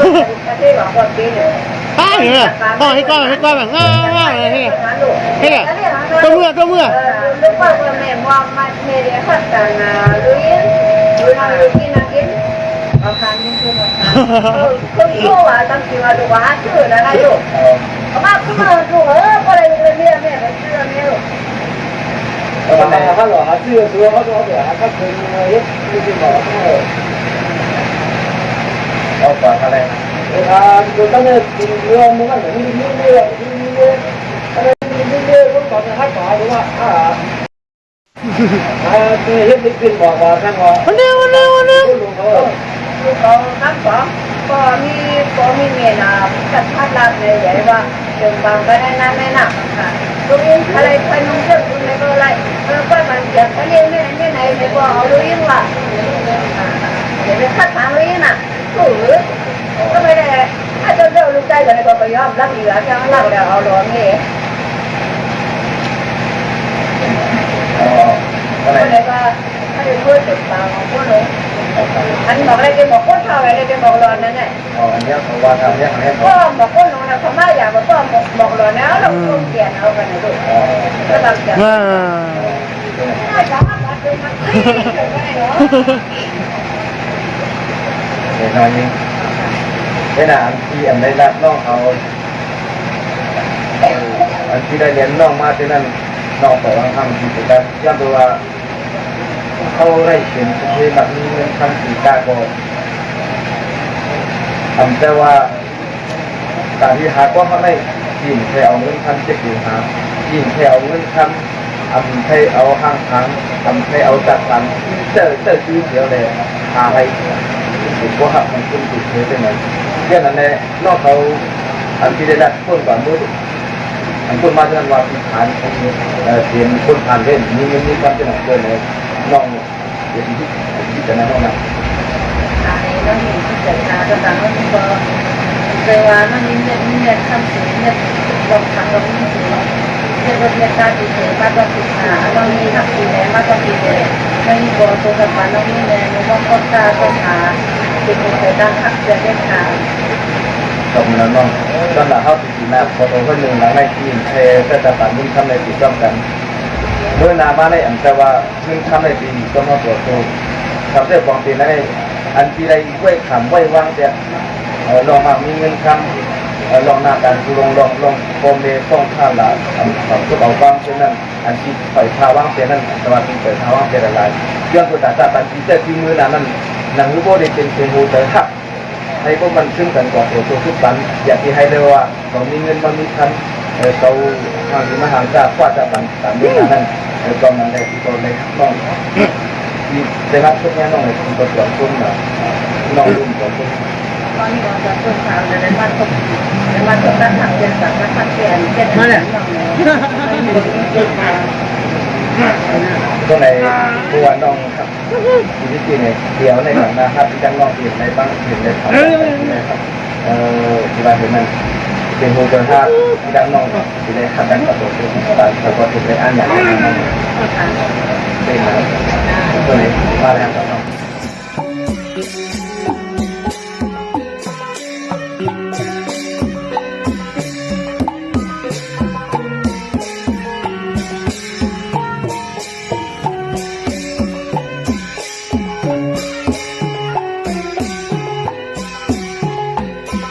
กับที่ว่าคนปีเนี่ยให้ก้อนแบบง่ายเลยให้ตัวเมื่อลูกว่าแม่ว่ามาเมย์ขัดกันลุยกิน เอาทางนี้ขึ้นมาคนโตอ่ะตั้งที่ว่าดูว่าชื่ออะไรลูกเขามาขึ้นมาดูก็เลยเรียนแม่ไปชื่อแม่ลูก เขาหล่อเขาชื่อตัวเขาตัวเดี๋ยวเขาเป็นยึดที่บอกเขาเอาปากอะไรตัวตั้งแต่กินเรื่องมันเหมือนนี่เรื่องอะไรนี่เรื่องก่อนจะให้ต่อหรือว่าคือยึดที่กินบอกว่าทั้งว่าวันนี้ลูกเขาทั้งสองก็มีเมียนาจัดพัดลาบเลยใหญ่ว่าเดินบางไปได้น้ำไม่หนักค่ะตรงนี้อะไรไปนุ่งเสื้อคุณไม่ก็ไรก็มันอยากไปเรียนไม่ไหนไม่ก็เอาลุยว่าเดี๋ยวไปคัดทางลุยน่ะก็ไม่ได้ถ้าจะเลือกลูกใจเลยก็ไปยอมรับอยู่แล้วแค่เราเดี๋ยวเอาหลวงนี่ก็เลยว่าถ้าจะช่วยติดตามของพวกหนูอันบอกอะไรแกบอกคนเท่าอะไรแกบอกหลอนนั่นแหละ อันนี้เขาว่าทำเนี่ยให้ ก็บอกคนหนูนะเขาไม่อยากบอกบอกหลอนแล้วเราต้องเปลี่ยนเอากันนะลูกก็ต้องเปลี่ยนไม่สามารถมาดูมันได้หรอ เห็นหน่อยนึงเวลาอันที่อันได้รับน้องเขาอันที่ได้เรียนน้องมาที่นั่นน้องต่อว่าทำกิจการย้ำตัวว่าเขาได้เห็นที่แบบนี้เงินทำสีกาโกแต่ว่าการที่หาก็เขาได้ยินแค่เอาเงินทำเจ็บอยู่หายินแค่เอาเงินทำให้เอาห้างทางให้เอาจัดสรรเจอชื่อเดียวเลยหาให้ถูกว่าหักมันขึ้นถูกเลยเป็นไงเรื่องนั้นแน่นอกเขาอันที่ได้รับต้นก่อนมืออันต้นมาเรื่องว่าพิพานเขียนคนผ่านเล่นมีความเป็นของตัวเลยน้องเดี๋ยวที่จะนั่งน้องนะ nó nhìn cái chuyện nào cho rằng nó không có về là nó nhìn không chỉ nhận đồng thằng đồng như thế nhưng mà người ta thì thế mà còn thì nó nhìn học thì này mà còn thì thế nó nhìn bộ số tập mà nó nhìn này nó mong con ta con thì mình phải đang học về cáiตรงนั้นน้องตอนหลังเขาติดนาพอโตขึ้นหนึ่งหลังในทีมเทก็จะตัดมุ่งทำในปีจ้องกันเมื่อนามาในอันแต่ว่ามุ่งทำในปีต้องมาตรวจตัวทำได้ความเป็นในอันที่ได้ไว้ขำไว้วางเดียลองมามีเงินคำลองหน้าการลองโคมเดต้องท่าละทุกเอาวางเช่นนั้นอันที่ปล่อยพาวางเช่นนั้นสมาธิปล่อยพาวางเช่นอะไรย้อนตัวตัดตัดที่เจ้าที่มือนั้นหนังรูปโบได้เป็นหูเตอร์ทักให้พวกมันซึ่งกันก่อนตัวทุกปันอยากที่ให้เลยว่าเรามีเงินมันมีคันเขาทางที่มหาศาลกว่าจะปันตามเรื่องนั้นตอนนั้นได้ที่ตัวในน้องที่ได้รับทุกแง่น้องในตัวส่วนทุ่มนะน้องรุ่นตัวทุ่ม con đi vào tuần sau là đến ban công tác thẳng tiền sản các phát triển trên này ตรงไหนผู้ว่าน้องครับที่จริงเนี่ยเดี๋ยวในหลังนะครับที่จังน้องเห็นในบ้างเห็นในข่าวนะครับที่บ้านเห็นนั่นเป็นหูเกินห้าที่จังน้องที่ได้ขัดกันกับตัวเองแต่พอถึงในอันอย่างนั้นเป็นตรงไหนมาแล้วครับน้อง